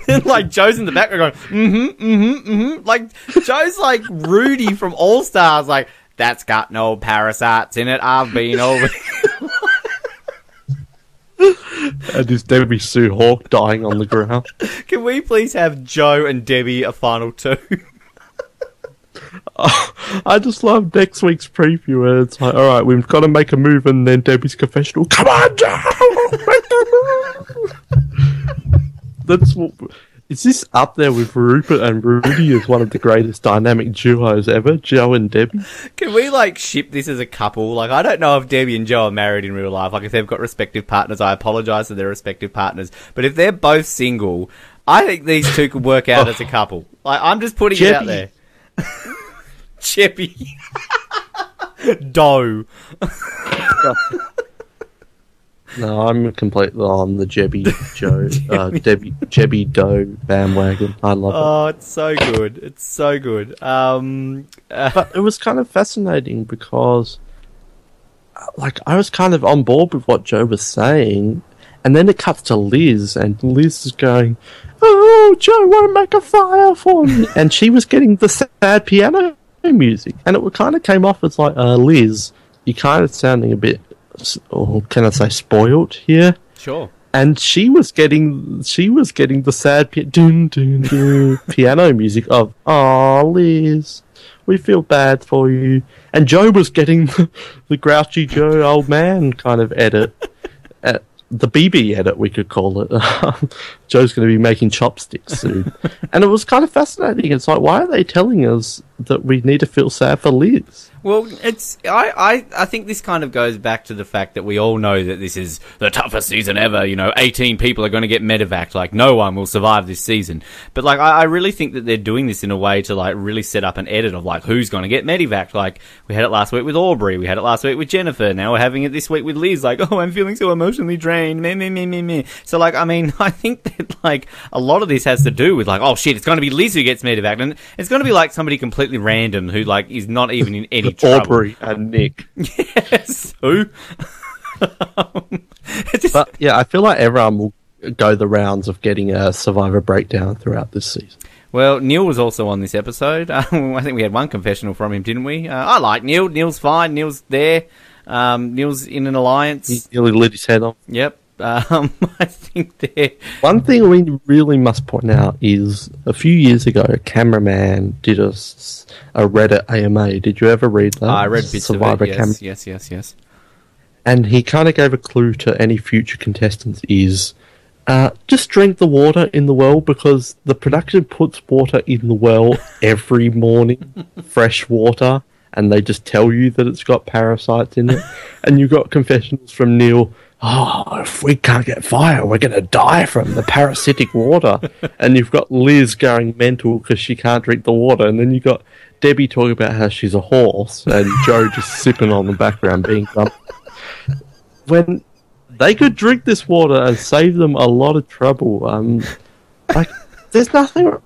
And then Joe's in the background going, Joe's like Rudy from All Stars, that's got no parasites in it. I've been over. And is Debbie Sue Hawk dying on the ground? Can we please have Joe and Debbie a final two? I just love next week's preview where it's all right, we've got to make a move, and then Debbie's confessional. Come on, Joe! Make the move! That's what... Is this up there with Rupert and Rudy as one of the greatest dynamic duos ever? Joe and Debbie? Can we, ship this as a couple? I don't know if Debbie and Joe are married in real life. If they've got respective partners, I apologise to their respective partners. But if they're both single, I think these two could work out as a couple. I'm just putting it out there. Cheppy. Doe. No, I'm completely on the Debbie Doe bandwagon. I love it. Oh, it's so good. It's so good. But it was kind of fascinating because, I was kind of on board with what Joe was saying, and then it cuts to Liz, and Liz is going, "Oh, Joe won't make a fire for me," and she was getting the sad piano music, and it kind of came off as Liz, you're kind of sounding a bit, or can I say, spoiled here? Sure. And she was getting the sad dun, dun, dun, piano music of, "Oh, Liz, we feel bad for you." And Joe was getting the grouchy Joe old man kind of edit. The BB edit, we could call it. Joe's going to be making chopsticks soon. And it was kind of fascinating. It's why are they telling us that we need to feel sad for Liz? Well, I think this kind of goes back to the fact that we all know that this is the toughest season ever. 18 people are going to get medevaced. No one will survive this season. But I really think that they're doing this in a way to really set up an edit of who's going to get medevaced. We had it last week with Aubrey. We had it last week with Jennifer. Now we're having it this week with Liz. Oh, I'm feeling so emotionally drained. Me. So I think that a lot of this has to do with oh shit, it's going to be Liz who gets medevaced, and it's going to be somebody completely random who is not even in any trouble. Aubrey and Nick. Yes. Who? But yeah, I feel like everyone will go the rounds of getting a Survivor breakdown throughout this season. Well, Neil was also on this episode. I think we had one confessional from him, didn't we? I like Neil. Neil's fine. Neil's there. Neil's in an alliance. He nearly lit his head off. Yep. I think they're... One thing we really must point out is a few years ago, a cameraman did a Reddit AMA. Did you ever read that? I read bits Survivor of it, yes. And he kind of gave a clue to any future contestants is just drink the water in the well, because the production puts water in the well every morning, fresh water, and they just tell you that it's got parasites in it. And you got confessionals from Neil, "Oh, if we can't get fire, we're going to die from the parasitic water." And you've got Liz going mental because she can't drink the water. And then you've got Debbie talking about how she's a horse, and Joe just sipping on the background being grumpy. When they could drink this water and save them a lot of trouble. There's nothing...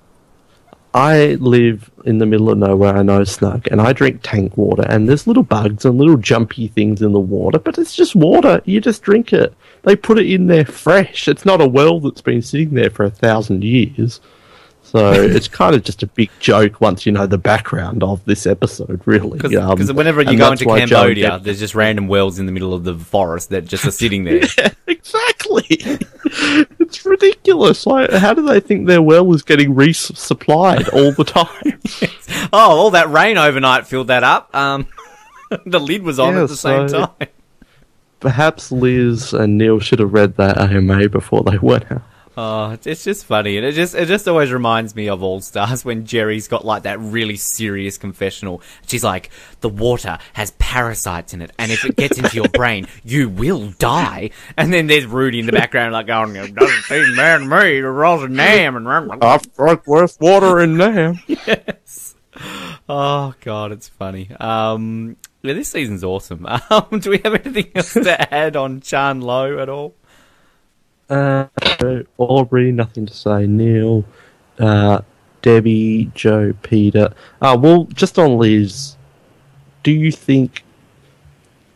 I live in the middle of nowhere, I know, Snug, and I drink tank water, and there's little bugs and little jumpy things in the water, but it's just water. You just drink it. They put it in there fresh. It's not a well that's been sitting there for 1,000 years. So it's kind of just a big joke once you know the background of this episode, really. Because whenever you go into Cambodia, there's just random wells in the middle of the forest that just are sitting there. Yeah, exactly. It's ridiculous. Like, how do they think their well is getting resupplied all the time? Oh, all that rain overnight filled that up. The lid was on at the same time. Perhaps Liz and Neil should have read that AMA before they went out. Oh, it's just funny, and it just always reminds me of All Stars when Jerry's got like that really serious confessional. She's like, the water has parasites in it, and if it gets into your brain, you will die. And then there's Rudy in the background like going, it doesn't seem bad to me, the rolls of Nam, and I've drunk worth water in Nam. Yes. Oh god, it's funny. Yeah, this season's awesome. Do we have anything else to add on Chan Lo at all? Aubrey, nothing to say. Neil, Debbie, Joe, Peter. Well, just on Liz, do you think...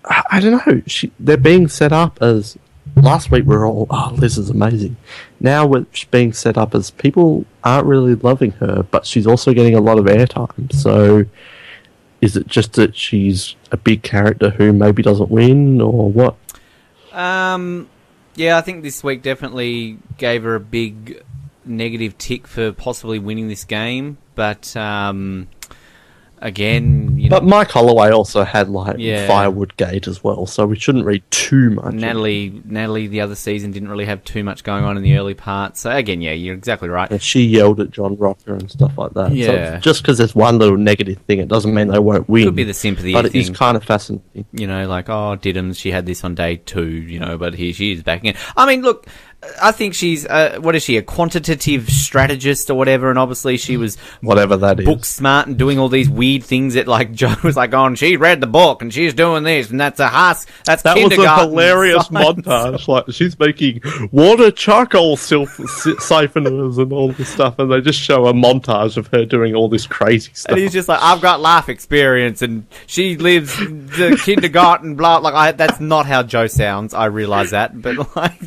I don't know. They're being set up as... Last week we were all, Liz is amazing. Now we're being set up as people aren't really loving her, but she's also getting a lot of airtime. So is it just that she's a big character who maybe doesn't win, or what? Yeah, I think this week definitely gave her a big negative tick for possibly winning this game. But again, you know, but Mike Holloway also had Firewood Gate as well, so we shouldn't read too much. Natalie, the other season didn't really have too much going on in the early part. So again, yeah, you're exactly right. And she yelled at John Rocker and stuff like that. Yeah, so just because there's one little negative thing, it doesn't mean they won't win. Could be the sympathy, but thing. It is kind of fascinating. You know, like Diddums, she had this on day 2. You know, but here she is back again. I mean, look. I think she's, what is she, a quantitative strategist or whatever, and obviously she was... Whatever that is. Book smart and doing all these weird things that, like, Joe was like, and she read the book, and she's doing this, and that's that's that kindergarten. That was a hilarious montage. Like, she's making water charcoal siphoners and all this stuff, and they just show a montage of her doing all this crazy stuff. And he's just like, I've got life experience, and she lives the kindergarten, blah, like, that's not how Joe sounds, I realise that, but, like...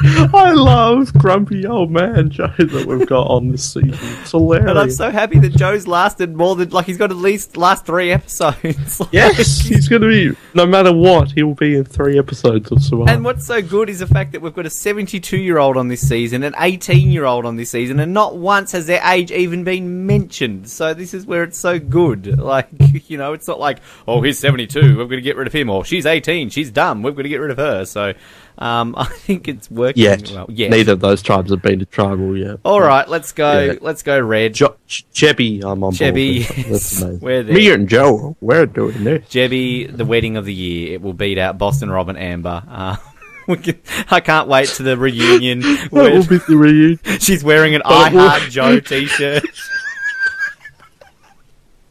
I love grumpy old man Joe that we've got on this season. It's hilarious. And I'm so happy that Joe's lasted more than, like, he's got at least last 3 episodes. Like, yes, he's going to be, no matter what, he'll be in 3 episodes of Survivor. And what's so good is the fact that we've got a 72-year-old on this season, an 18-year-old on this season, and not once has their age even been mentioned. So this is where it's so good. Like, you know, it's not like, oh, he's 72, we've got to get rid of him, or she's 18, she's dumb, we've got to get rid of her. So... I think it's working well. Yes. Neither of those tribes have been to tribal yet. All right, let's go. Yeah. Let's go red. Jebby, I'm on Jebby, board. That's amazing. We're there. Me and Joe, we're doing this. Jebby, the wedding of the year. It will beat out Boston Rob and Amber. I can't wait to the reunion. That will be the reunion. She's wearing an I Heart Joe t-shirt.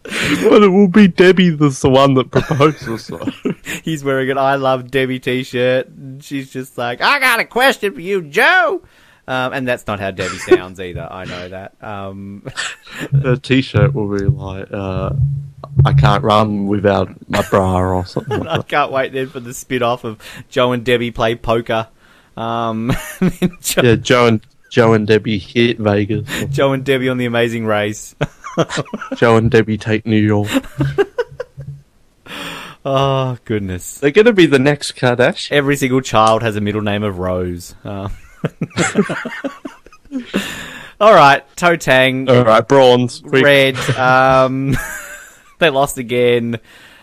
But it will be Debbie that's the one that proposes. So. He's wearing an I Love Debbie t-shirt. And she's just like, I got a question for you, Joe. And that's not how Debbie sounds either. I know that. Her t-shirt will be like, I can't run without my bra or something. Like I can't wait then for the spin-off of Joe and Debbie play poker. Joe and Debbie hit Vegas. Joe and Debbie on The Amazing Race. Joe and Debbie take New York. Oh, goodness. They're going to be the next Kardashian. Every single child has a middle name of Rose. All right, Toe Tang. All right, bronze. Red. They lost again.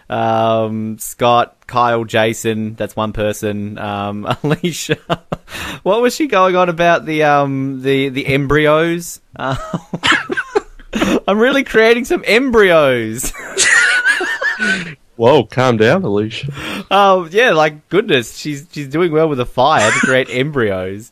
Scott, Kyle, Jason. That's one person. Alicia. What was she going on about the embryos? I'm really creating some embryos. Whoa, calm down, Alicia. Oh, yeah, like, goodness, she's doing well with a fire to create embryos.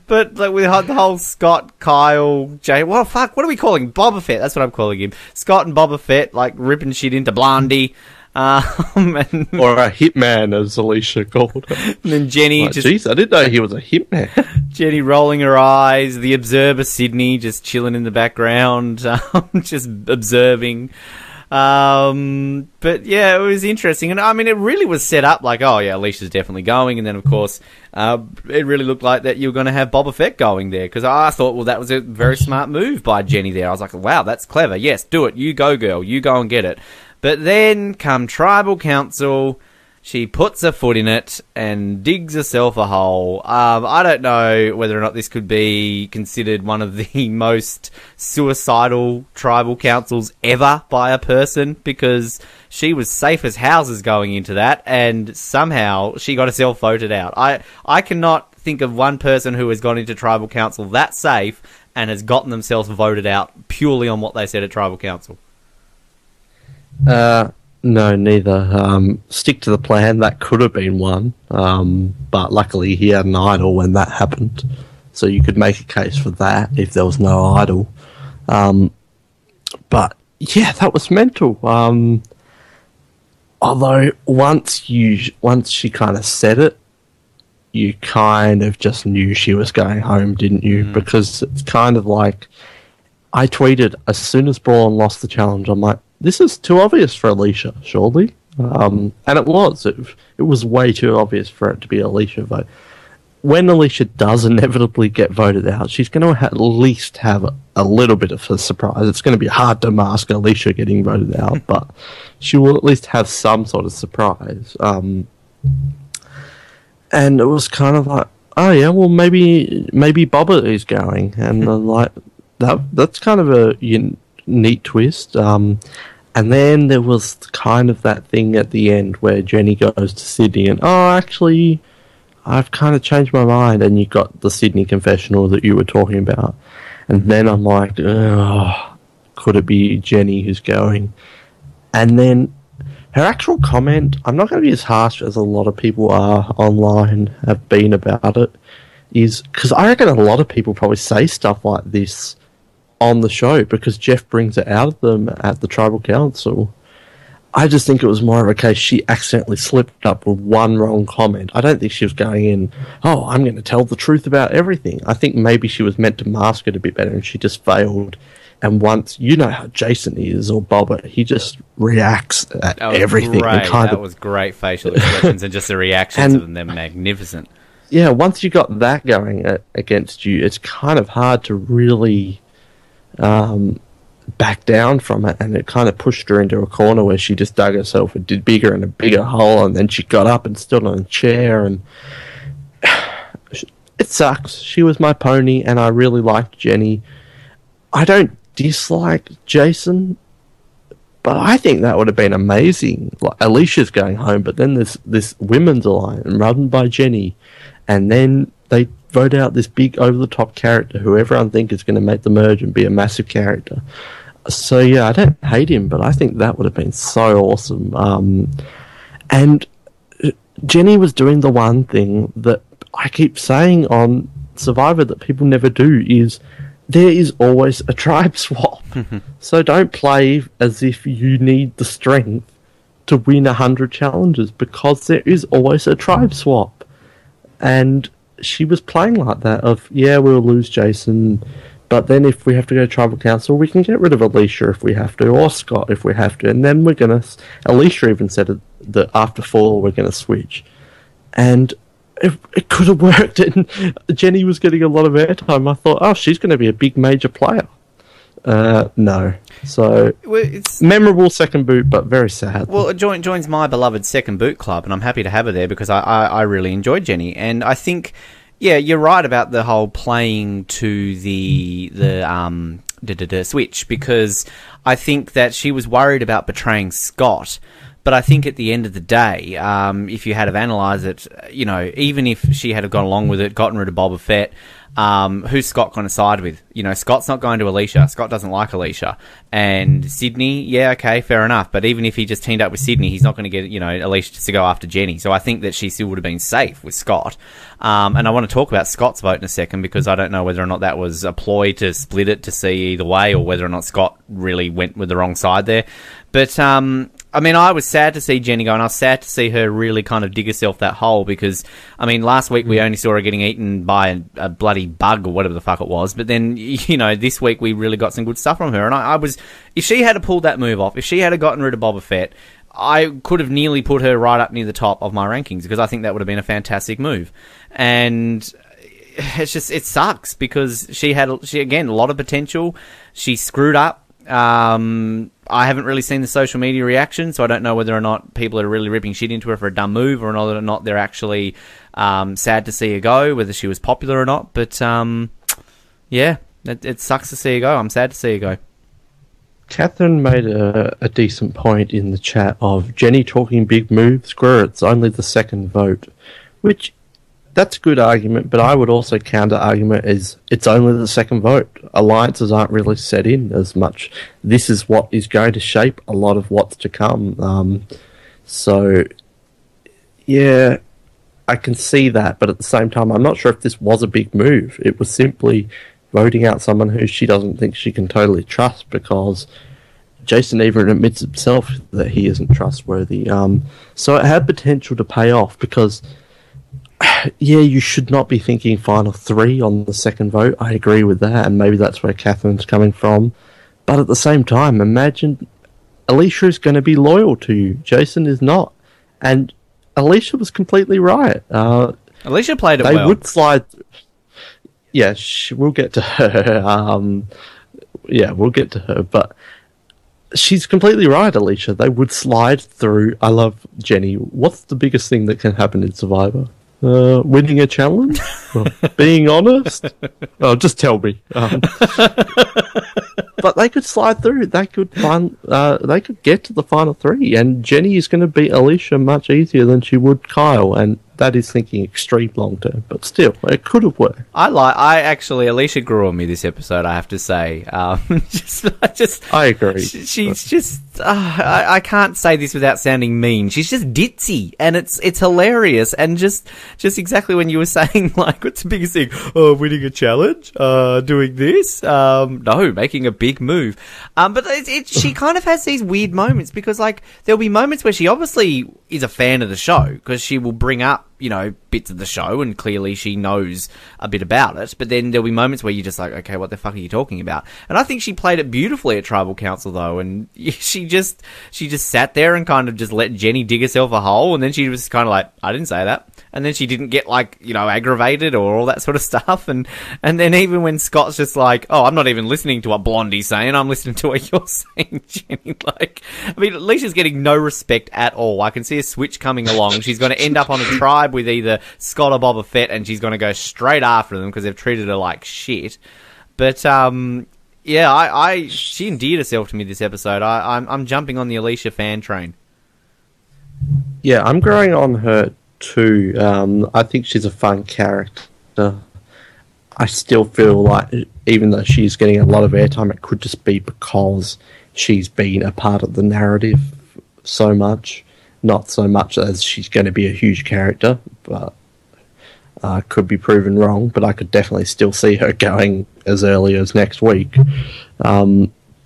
But like, with the whole Scott, Kyle, Jay, what are we calling him? Boba Fett, that's what I'm calling him. Scott and Boba Fett, like, ripping shit into Blondie. Or a hitman, as Alicia called it. And then Jenny jeez, I didn't know he was a hitman. Jenny rolling her eyes. The observer, Sydney, just chilling in the background, just observing. But yeah, it was interesting. And I mean, it really was set up like, oh yeah, Alicia's definitely going. And then, of course, it really looked like that you were going to have Boba Fett going there. Because I thought, well, that was a very smart move by Jenny there. I was like, wow, that's clever. Yes, do it. You go, girl. You go and get it. But then come Tribal Council... She puts her foot in it and digs herself a hole. I don't know whether or not this could be considered one of the most suicidal tribal councils ever by a person, because she was safe as houses going into that, and somehow she got herself voted out. I cannot think of one person who has gone into tribal council that safe and has gotten themselves voted out purely on what they said at tribal council. No, neither. Stick to the plan. That could have been one, but luckily he had an idol when that happened, so you could make a case for that if there was no idol. But yeah, that was mental. Although once she kind of said it, you kind of just knew she was going home, didn't you? Mm. Because it's kind of like, I tweeted as soon as Braun lost the challenge, I'm like, this is too obvious for Alicia, surely. And it was. It was way too obvious for it to be Alicia vote. When Alicia does inevitably get voted out, she's going to at least have a little bit of a surprise. It's going to be hard to mask Alicia getting voted out, but she will at least have some sort of surprise. And it was kind of like, oh yeah, well maybe Boba is going, and like that's kind of a neat twist. And then there was kind of that thing at the end where Jenny goes to Sydney and, oh, actually, I've kind of changed my mind, and you got the Sydney confessional that you were talking about. And then I'm like, oh, could it be Jenny who's going? And then her actual comment, I'm not going to be as harsh as a lot of people are online, have been about it, is because I reckon a lot of people probably say stuff like this on the show because Jeff brings it out of them at the Tribal Council. I just think it was more of a case she accidentally slipped up with one wrong comment. I don't think she was going in, oh, I'm going to tell the truth about everything. I think maybe she was meant to mask it a bit better and she just failed. And once, you know how Jason is, or Boba, he just reacts at everything. Great. That was great facial expressions and just the reactions of them, they're magnificent. Yeah, once you got that going against you, it's kind of hard to really back down from it, and it kind of pushed her into a corner where she just dug herself a bigger and a bigger hole, and then she got up and stood on a chair, and it sucks. She was my pony, and I really liked Jenny. I don't dislike Jason, but I think that would have been amazing. Like, Alicia's going home, but then there's this women's alliance run by Jenny, and then they vote out this big over-the-top character who everyone thinks is going to make the merge and be a massive character. So yeah, I don't hate him, but I think that would have been so awesome. And Jenny was doing the one thing that I keep saying on Survivor that people never do, is there is always a tribe swap. So don't play as if you need the strength to win 100 challenges, because there is always a tribe swap. And she was playing like that of, yeah, we'll lose Jason, but then if we have to go to Tribal Council, we can get rid of Alicia if we have to, or Scott if we have to, and then we're going to... Alicia even said that after fall we're going to switch. And it could have worked, and Jenny was getting a lot of airtime. I thought, oh, she's going to be a big major player. No. So, it's memorable second boot, but very sad. Well, it joins my beloved second boot club, and I'm happy to have her there because I really enjoyed Jenny. And I think, yeah, you're right about the whole playing to the switch, because I think that she was worried about betraying Scott. But I think at the end of the day, if you had have analysed it, you know, even if she had have gone along with it, gotten rid of Boba Fett, who's Scott going to side with? You know, Scott's not going to Alicia. Scott doesn't like Alicia. And Sydney, yeah, okay, fair enough. But even if he just teamed up with Sydney, he's not going to get, you know, Alicia just to go after Jenny. So I think that she still would have been safe with Scott. And I want to talk about Scott's vote in a second, because I don't know whether or not that was a ploy to split it to see either way, or whether or not Scott really went with the wrong side there. But I mean, I was sad to see Jenny go, and I was sad to see her really kind of dig herself that hole because, I mean, last week we only saw her getting eaten by a bloody bug or whatever the fuck it was, but then, this week we really got some good stuff from her, and I was, if she had pulled that move off, if she had gotten rid of Boba Fett, I could have nearly put her right up near the top of my rankings because I think that would have been a fantastic move. And it's just, it sucks because she again, a lot of potential. She screwed up. I haven't really seen the social media reaction, so I don't know whether or not people are really ripping shit into her for a dumb move or whether or not they're actually sad to see her go, whether she was popular or not. But, yeah, it sucks to see her go. I'm sad to see her go. Catherine made a decent point in the chat of Jenny talking big moves. Screw it, it's only the second vote. Which, that's a good argument, but I would also counter-argument is it's only the second vote. Alliances aren't really set in as much. This is what is going to shape a lot of what's to come. So, yeah, I can see that, but at the same time, I'm not sure if this was a big move. It was simply voting out someone who she doesn't think she can totally trust because Jason even admits himself that he isn't trustworthy. So it had potential to pay off because, yeah, you should not be thinking final three on the second vote. I agree with that, and maybe that's where Catherine's coming from. But at the same time, imagine Alicia is going to be loyal to you. Jason is not. And Alicia was completely right. Alicia played it well. They would slide... Yeah, we'll get to her. We'll get to her. But she's completely right, Alicia. They would slide through. I love Jenny. What's the biggest thing that can happen in Survivor? Winning a challenge? Being honest? Oh, just tell me. But they could slide through. They could they could get to the final three, and Jenny is going to beat Alicia much easier than she would Kaoh, and that is thinking extreme long term. But still, it could have worked. Alicia grew on me this episode, I have to say. I agree. She's just. I can't say this without sounding mean. She's just ditzy, and it's hilarious, and just exactly when you were saying, like, what's the biggest thing? Oh, winning a challenge, doing this, no, making a big move. But she kind of has these weird moments because, like, there'll be moments where she obviously is a fan of the show because she will bring up, bits of the show, and clearly she knows a bit about it, but then there'll be moments where you're just like, okay, what the fuck are you talking about? And I think she played it beautifully at Tribal Council, though, and she just sat there and kind of just let Jenny dig herself a hole, and then she was kind of like, I didn't say that. And then she didn't get, like, aggravated or all that sort of stuff. And then even when Scott's just like, oh, I'm not even listening to what Blondie's saying, I'm listening to what you're saying, Jenny. Like, I mean, Alicia's getting no respect at all. I can see a switch coming along. She's going to end up on a tribe with either Scott or Boba Fett, and she's going to go straight after them because they've treated her like shit. But, yeah, she endeared herself to me this episode. I'm jumping on the Alicia fan train. Yeah, I'm growing on her too. I think she's a fun character. I still feel like, even though she's getting a lot of airtime, it could just be because she's been a part of the narrative so much. Not so much as she's going to be a huge character, but could be proven wrong. But I could definitely still see her going as early as next week.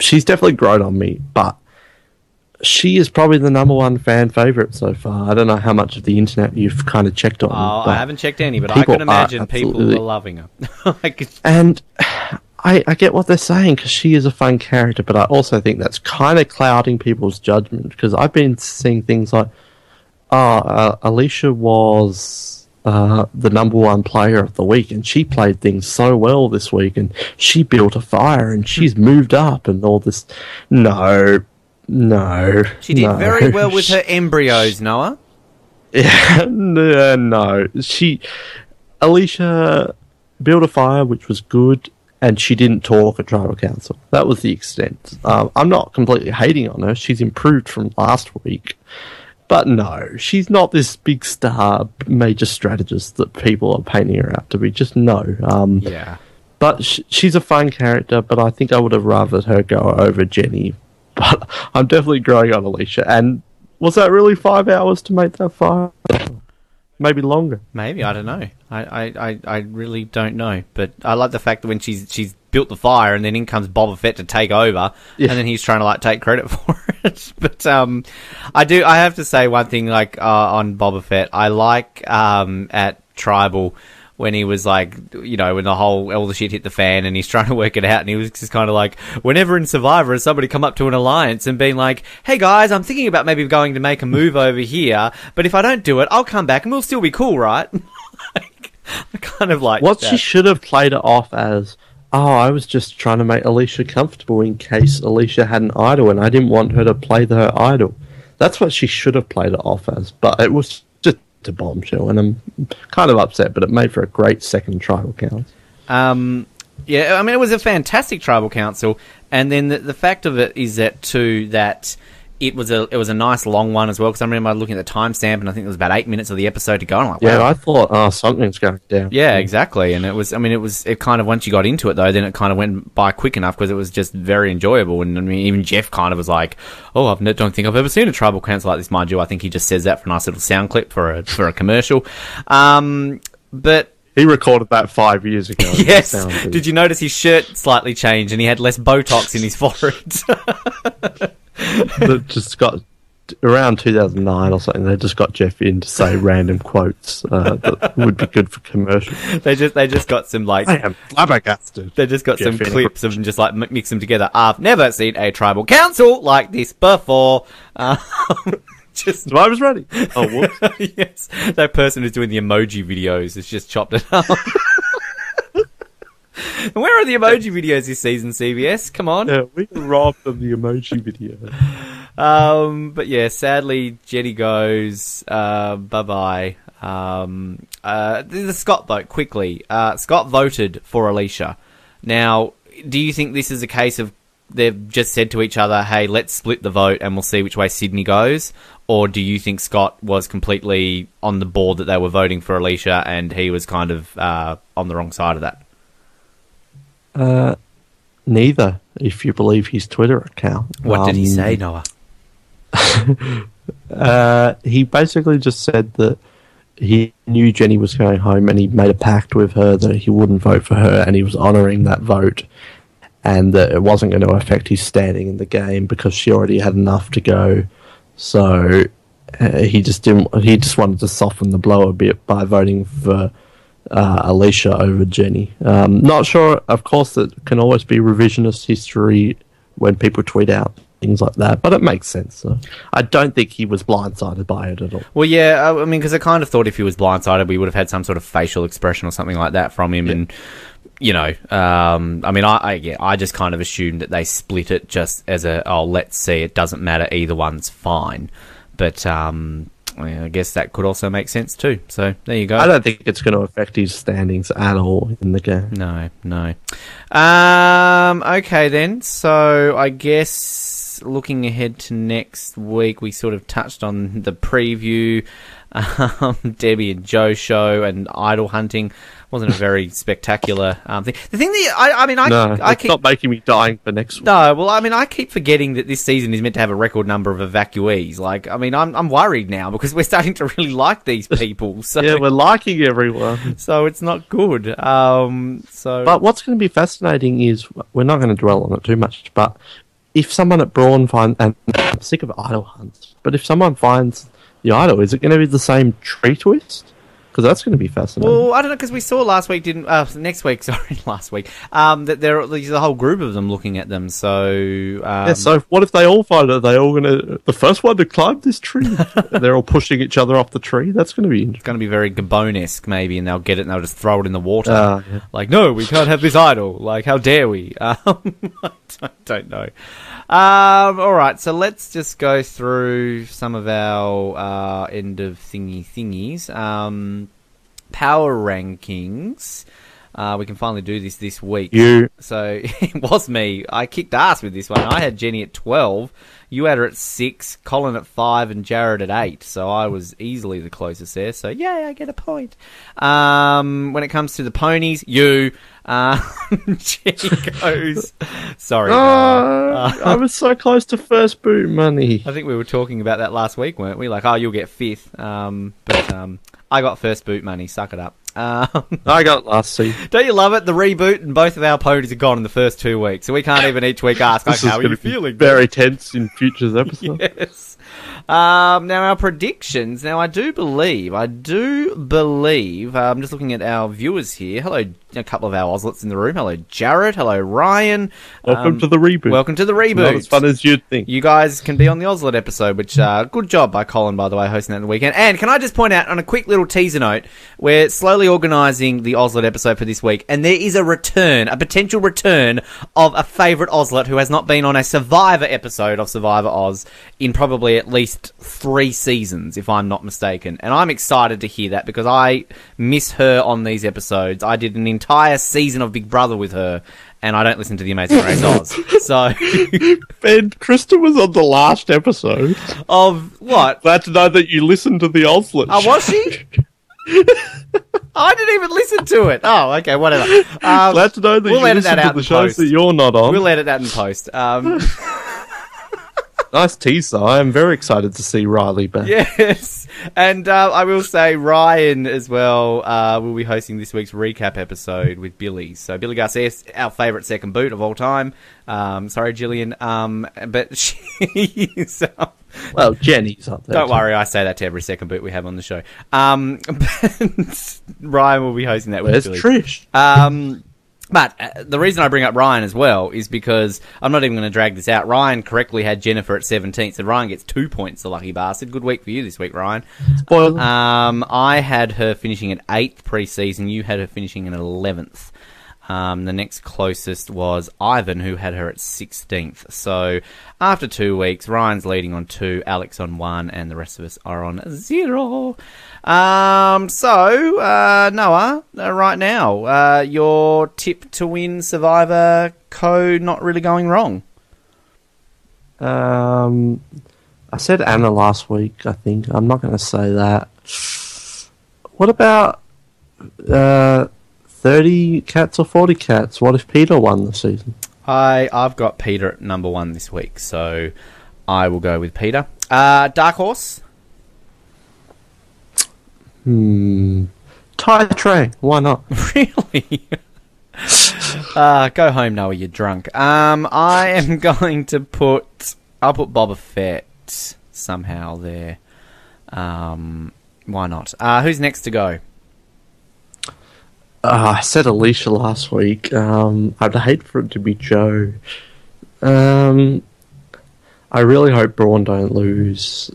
She's definitely grown on me, but she is probably the number one fan favourite so far. I don't know how much of the internet you've kind of checked on. Oh, I haven't checked any, but I can imagine people are loving her. And I get what they're saying, because she is a fun character, but I also think that's kind of clouding people's judgment, because I've been seeing things like, Alicia was the number one player of the week, and she played things so well this week, and she built a fire, and she's moved up, and all this. No. She did very well with her embryos, Noah. Yeah, no. Alicia built a fire, which was good, and she didn't talk at Tribal Council. That was the extent. I'm not completely hating on her. She's improved from last week. But no, she's not this big star, major strategist that people are painting her out to be. Just no. Yeah. But she's a fun character, but I think I would have rathered her go over Jenny. But I'm definitely growing on Alicia. And was that really 5 hours to make that fire? Maybe longer. Maybe, I don't know. I really don't know. But I like the fact that when she's built the fire, and then in comes Boba Fett to take over, and then he's trying to like take credit for it. But I have to say one thing, like on Boba Fett, I like at Tribal when he was like, you know, when all the shit hit the fan and he's trying to work it out, and he was just kind of like, whenever in Survivor has somebody come up to an alliance and been like, hey guys, I'm thinking about maybe going to make a move over here, but if I don't do it, I'll come back and we'll still be cool, right? I kind of like what that. She should have played it off as, oh, I was just trying to make Alicia comfortable in case Alicia had an idol and I didn't want her to play her idol. That's what she should have played it off as, but it was just a bombshell, and I'm kind of upset, but it made for a great second tribal council. Yeah, I mean, it was a fantastic tribal council, and then the fact of it is that too, that it was a nice long one as well, because I remember looking at the timestamp, and I think it was about 8 minutes of the episode to go, and I'm like, wow. Yeah, I thought, something's going down. Yeah, exactly, and it kind of, once you got into it though, then it kind of went by quick enough, because it was just very enjoyable, and I mean, even Jeff kind of was like, oh, I don't think I've ever seen a tribal council like this, mind you. I think he just says that for a nice little sound clip for a commercial. But he recorded that 5 years ago. Yes. Did you notice his shirt slightly changed and he had less Botox in his forehead? That just got around 2009 or something. They just got Jeff in to say random quotes that would be good for commercial. They just got some like. I am flabbergasted. They just got Jeff some clips of them just like mix them together. I've never seen a tribal council like this before. So I was ready. Oh, whoops. Yes, that person who's doing the emoji videos has just chopped it up. Where are the emoji videos this season, CBS? Come on. Yeah, we robbed of the emoji video. But yeah, sadly, Jenny goes. Bye-bye. The Scott vote, quickly. Scott voted for Alicia. Now, do you think this is a case of they've just said to each other, hey, let's split the vote and we'll see which way Sydney goes? Or do you think Scott was completely on the board that they were voting for Alicia and he was kind of on the wrong side of that? Neither, if you believe his Twitter account. What did he say, Noah? He basically just said that he knew Jenny was going home and he made a pact with her that he wouldn't vote for her, and he was honouring that vote, and that it wasn't going to affect his standing in the game because she already had enough to go. So he just wanted to soften the blow a bit by voting for Alicia over Jenny. Not sure, of course, that can always be revisionist history when people tweet out things like that, but it makes sense. So I don't think he was blindsided by it at all. Well, yeah, I mean, because I kind of thought if he was blindsided, we would have had some sort of facial expression or something like that from him, and you know, I mean, I just kind of assumed that they split it just as let's see, it doesn't matter, either one's fine, but I guess that could also make sense too. So there you go. I don't think it's going to affect his standings at all in the game. No. Okay then. So I guess looking ahead to next week, we sort of touched on the preview, Debbie and Joe show, and idol hunting. Wasn't a very spectacular thing. The thing that I keep not making me dying for next week. No, well, I mean, I keep forgetting that this season is meant to have a record number of evacuees. Like, I mean, I'm worried now because we're starting to really like these people. So yeah, we're liking everyone. So it's not good. But what's going to be fascinating is, we're not going to dwell on it too much, but if someone at Brawn finds, and I'm sick of idol hunts, but if someone finds the idol, is it going to be the same tree twist? Because that's going to be fascinating. Well, I don't know, because we saw last week, last week, that there's a whole group of them looking at them, so... so what if they all find it? Are they all going to... The first one to climb this tree? They're all pushing each other off the tree? That's going to be interesting. It's going to be very Gabon-esque, maybe, and they'll get it and they'll just throw it in the water. Yeah. Like, no, we can't have this idol. Like, how dare we? I don't know. All right, so let's just go through some of our end of thingies. Power rankings. We can finally do this week. So it was me. I kicked ass with this one. I had Jenny at 12. You had her at 6, Colin at 5, and Jared at 8. So I was easily the closest there. So yay, I get a point. When it comes to the ponies, Jenny goes. Sorry. I was so close to first boot money. I think we were talking about that last week, weren't we? Like, you'll get 5th. But I got first boot money. Suck it up. I got last season. Don't you love it? The reboot and both of our podies are gone in the first 2 weeks, so we can't even each week ask, like, how are you feeling? Very tense in future episodes. Yes. Now our predictions. Now I do believe, I'm just looking at our viewers here. Hello, a couple of our Ozlets in the room. Hello, Jared. Hello, Ryan. Welcome to the reboot. Welcome to the reboot. Not as fun as you'd think. You guys can be on the Ozlet episode, which, good job by Colin, by the way, hosting that in the weekend. And can I just point out, on a quick little teaser note, we're slowly organising the Ozlet episode for this week, and there is a potential return of a favourite Ozlet who has not been on a Survivor episode of Survivor Oz in probably at least 3 seasons, if I'm not mistaken. And I'm excited to hear that because I miss her on these episodes. I did an entire season of Big Brother with her, and I don't listen to The Amazing Race Oz. So, And Krista was on the last episode. Of what? Glad to know that you listened to the Ozlet. Oh, was she? I didn't even listen to it. Oh, okay, whatever. Glad to know that we'll you edit listen that to out the in shows post. that you're not on. We'll edit that in post. Nice teaser. I am very excited to see Riley back. Yes. And I will say Ryan as well will be hosting this week's recap episode with Billy. So Billy Garcia, our favourite second boot of all time. Sorry, Gillian. But she's... Well, Jenny's up there. Don't worry, I say that to every second boot we have on the show. But Ryan will be hosting that with Billy. Where's Trish? But the reason I bring up Ryan as well is because I'm not even going to drag this out. Ryan correctly had Jennifer at 17th, so Ryan gets 2 points, the lucky bastard. Good week for you this week, Ryan. Spoiler. I had her finishing at 8th pre-season. You had her finishing at 11th. The next closest was Ivan, who had her at 16th. So after 2 weeks, Ryan's leading on 2, Alex on 1, and the rest of us are on 0. Noah, right now, your tip to win Survivor Kaoh not really going wrong. I said Anna last week, I think. I'm not going to say that. What about 30 cats or 40 cats? What if Peter won the season? I've got Peter at number 1 this week, so I will go with Peter. Dark Horse? Tie train. Why not? Really? Go home, Noah, you're drunk. I am going to I'll put Boba Fett somehow there. Why not? Who's next to go? I said Alicia last week. I'd hate for it to be Joe. I really hope Braun don't lose.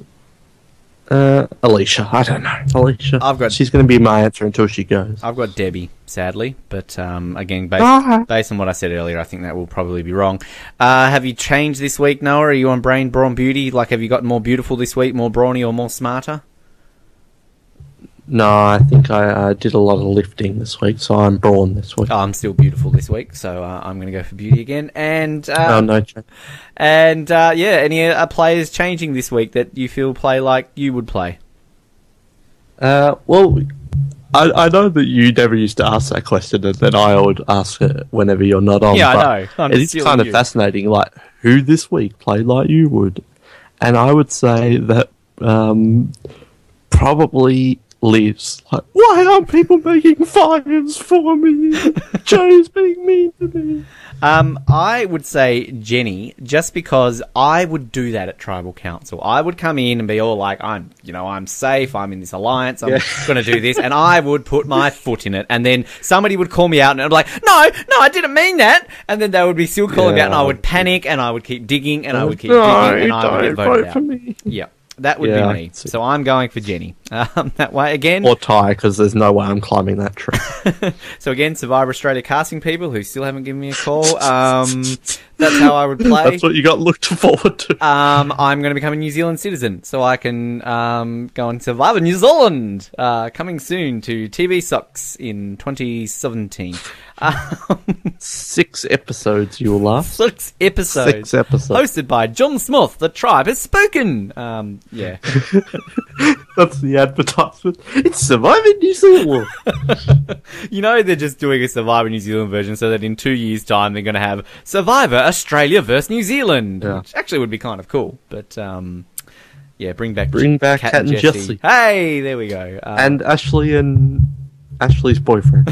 Alicia. I don't know. Alicia. She's going to be my answer until she goes. I've got Debbie, sadly. But, again, based on what I said earlier, I think that will probably be wrong. Have you changed this week, Noah? Are you on Brain, Brawn, Beauty? Like, have you gotten more beautiful this week, more brawny or more smarter? No, I think I did a lot of lifting this week, so I'm Brawn this week. Oh, I'm still beautiful this week, so I'm going to go for Beauty again. And no change. And any players changing this week that you feel play like you would play? Well, I know that you never used to ask that question, and then I would ask it whenever you're not on. Yeah, I know. It is kind of fascinating, like, who this week played like you would. And I would say that probably Liz. Like, why aren't people making fires for me? Joe's being mean to me. I would say Jenny, just because I would do that at Tribal Council. I would come in and be all like, I'm safe, I'm in this alliance, I'm going to do this, and I would put my foot in it, and then somebody would call me out, and I'd be like, no, I didn't mean that, and then they would be still calling me out, and I would panic, and I would keep digging, and I would keep digging, and I would get voted out. For me. Yeah. That would be me. So I'm going for Jenny. That way again. Or Ty, because there's no way I'm climbing that tree. So again, Survivor Australia casting people who still haven't given me a call. That's how I would play. That's what you got looked forward to. I'm going to become a New Zealand citizen, so I can go and Survivor New Zealand. Coming soon to TV Socks in 2017. 6 episodes, you will laugh. 6 episodes. 6 episodes. Hosted by John Smith. The tribe has spoken. Yeah. That's the advertisement. It's Survivor New Zealand. You know they're just doing a Survivor New Zealand version so that in 2 years' time they're going to have Survivor Australia versus New Zealand. Yeah. Which actually would be kind of cool. But, yeah, bring back Cat and Jesse. Hey, there we go. And Ashley and Ashley's boyfriend.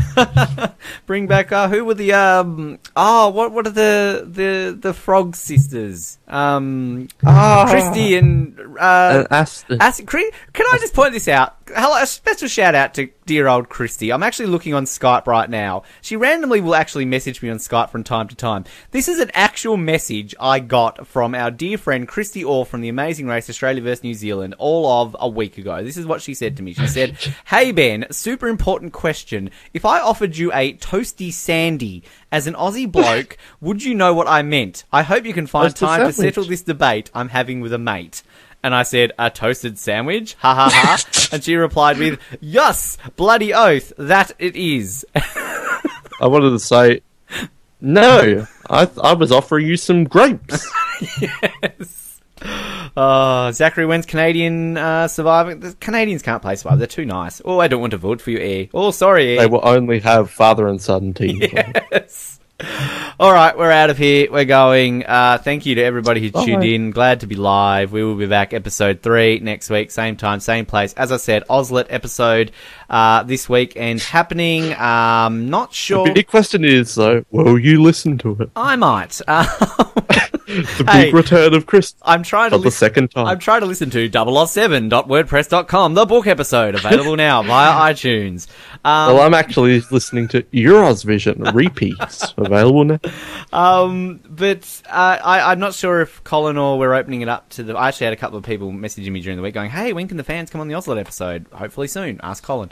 Bring back who were the what are the Frog sisters? Christy and Aston. Can I just point this out? Hello, a special shout out to dear old Christy. I'm actually looking on Skype right now. She randomly will actually message me on Skype from time to time. This is an actual message I got from our dear friend Christy Orr from The Amazing Race Australia vs New Zealand all of a week ago. This is what she said to me. She said, "Hey Ben, super important question. If I offered you a toasty sandy as an Aussie bloke, would you know what I meant? I hope you can find time to settle this debate I'm having with a mate." And I said, "A toasted sandwich? Ha ha ha." And she replied with, "Yes, bloody oath, that it is." I wanted to say, no, I was offering you some grapes. Yes. Zachary, when's Canadian Survivor? The Canadians can't play Survivor. They're too nice. Oh, I don't want to vote for you, Air. Oh, sorry, Air. They will only have father and son teams. Yes. All right, we're out of here. We're going. Thank you to everybody who tuned in. Glad to be live. We will be back episode 3 next week, same time, same place. As I said, Ozlet episode this weekend happening. Not sure. The big question is, though, will you listen to it? I might. The big return of Chris. I'm trying to the second time. I'm trying to listen to 007.wordpress.com, the book episode, available now via iTunes. Well, I'm actually listening to Euros Vision repeats, available now. But I'm not sure if Colin or we're opening it up to the... I actually had a couple of people messaging me during the week going, "Hey, when can the fans come on the Ozlet episode?" Hopefully soon. Ask Colin.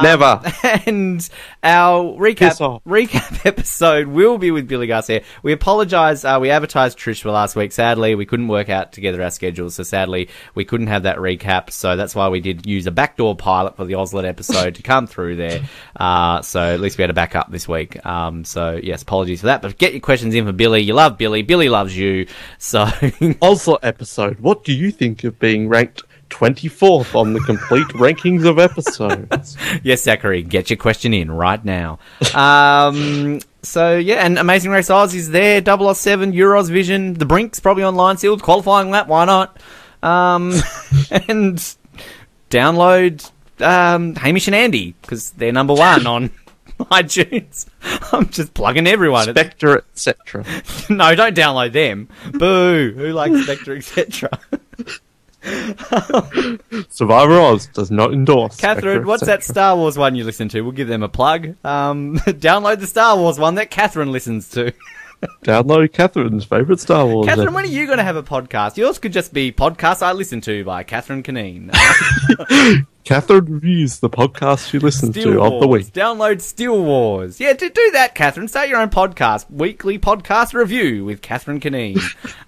Never. And our recap episode will be with Billy Garcia. We apologise. We advertised Trish for last week. Sadly, we couldn't work out together our schedules, so sadly, we couldn't have that recap. So that's why we did use a backdoor pilot for the Ozlet episode to come through there. So at least we had a backup this week. So yes, apologies for that. But get your questions in for Billy. You love Billy. Billy loves you. So Ozlet episode. What do you think of being ranked 24th on the complete rankings of episodes? Yes, Zachary, get your question in right now. So, yeah, and Amazing Race Oz is there, 007, Euros Vision, The Brink's probably online still, qualifying lap, why not? And download Hamish and Andy, because they're number 1 on iTunes. I'm just plugging everyone. Spectre, etc. No, don't download them. Boo! Who likes Spectre, etc.? Survivor Oz does not endorse. Catherine, what's that Star Wars one you listen to? We'll give them a plug. Download the Star Wars one that Catherine listens to. Download Catherine's favourite Star Wars. Catherine, when are you going to have a podcast? Yours could just be Podcast I Listen To by Catherine Caneen. Catherine reviews the podcast she listens Steel of the week. Download Steel Wars. Yeah, do that, Catherine. Start your own podcast. Weekly podcast review with Catherine Caneen.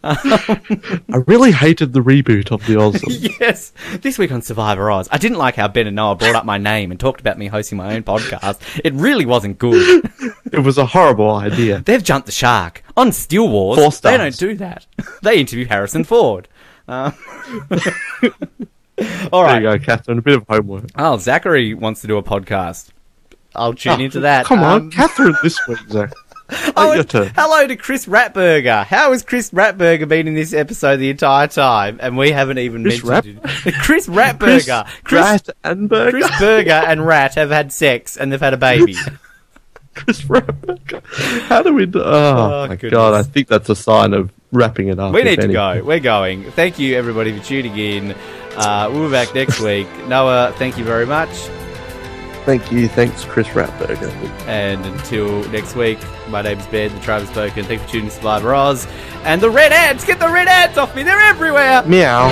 I really hated the reboot of the Oz. Yes. This week on Survivor Oz, I didn't like how Ben and Noah brought up my name and talked about me hosting my own podcast. It really wasn't good. It was a horrible idea. They've jumped the shark. On Steel Wars, 4 stars. They don't do that. They interview Harrison Ford. All right. There you go, Catherine. A bit of homework. Oh, Zachary wants to do a podcast. I'll tune into that. Come on, Catherine this week, Zach. Hello to Chris Ratberger. How has Chris Ratberger been in this episode the entire time? And we haven't even mentioned it. Chris Ratberger. Chris Berger and Rat have had sex and they've had a baby. Chris Ratberger. How do we do... Oh my goodness. God, I think that's a sign of wrapping it up. We need to go. We're going. Thank you, everybody, for tuning in. We'll be back next week. Noah, thank you very much. Thank you. Thanks, Chris Ratberger. And until next week, my name's Ben, the Tribe has spoken. Thank you for tuning in to Survivor Oz. And the red ants! Get the red ants off me! They're everywhere! Meow.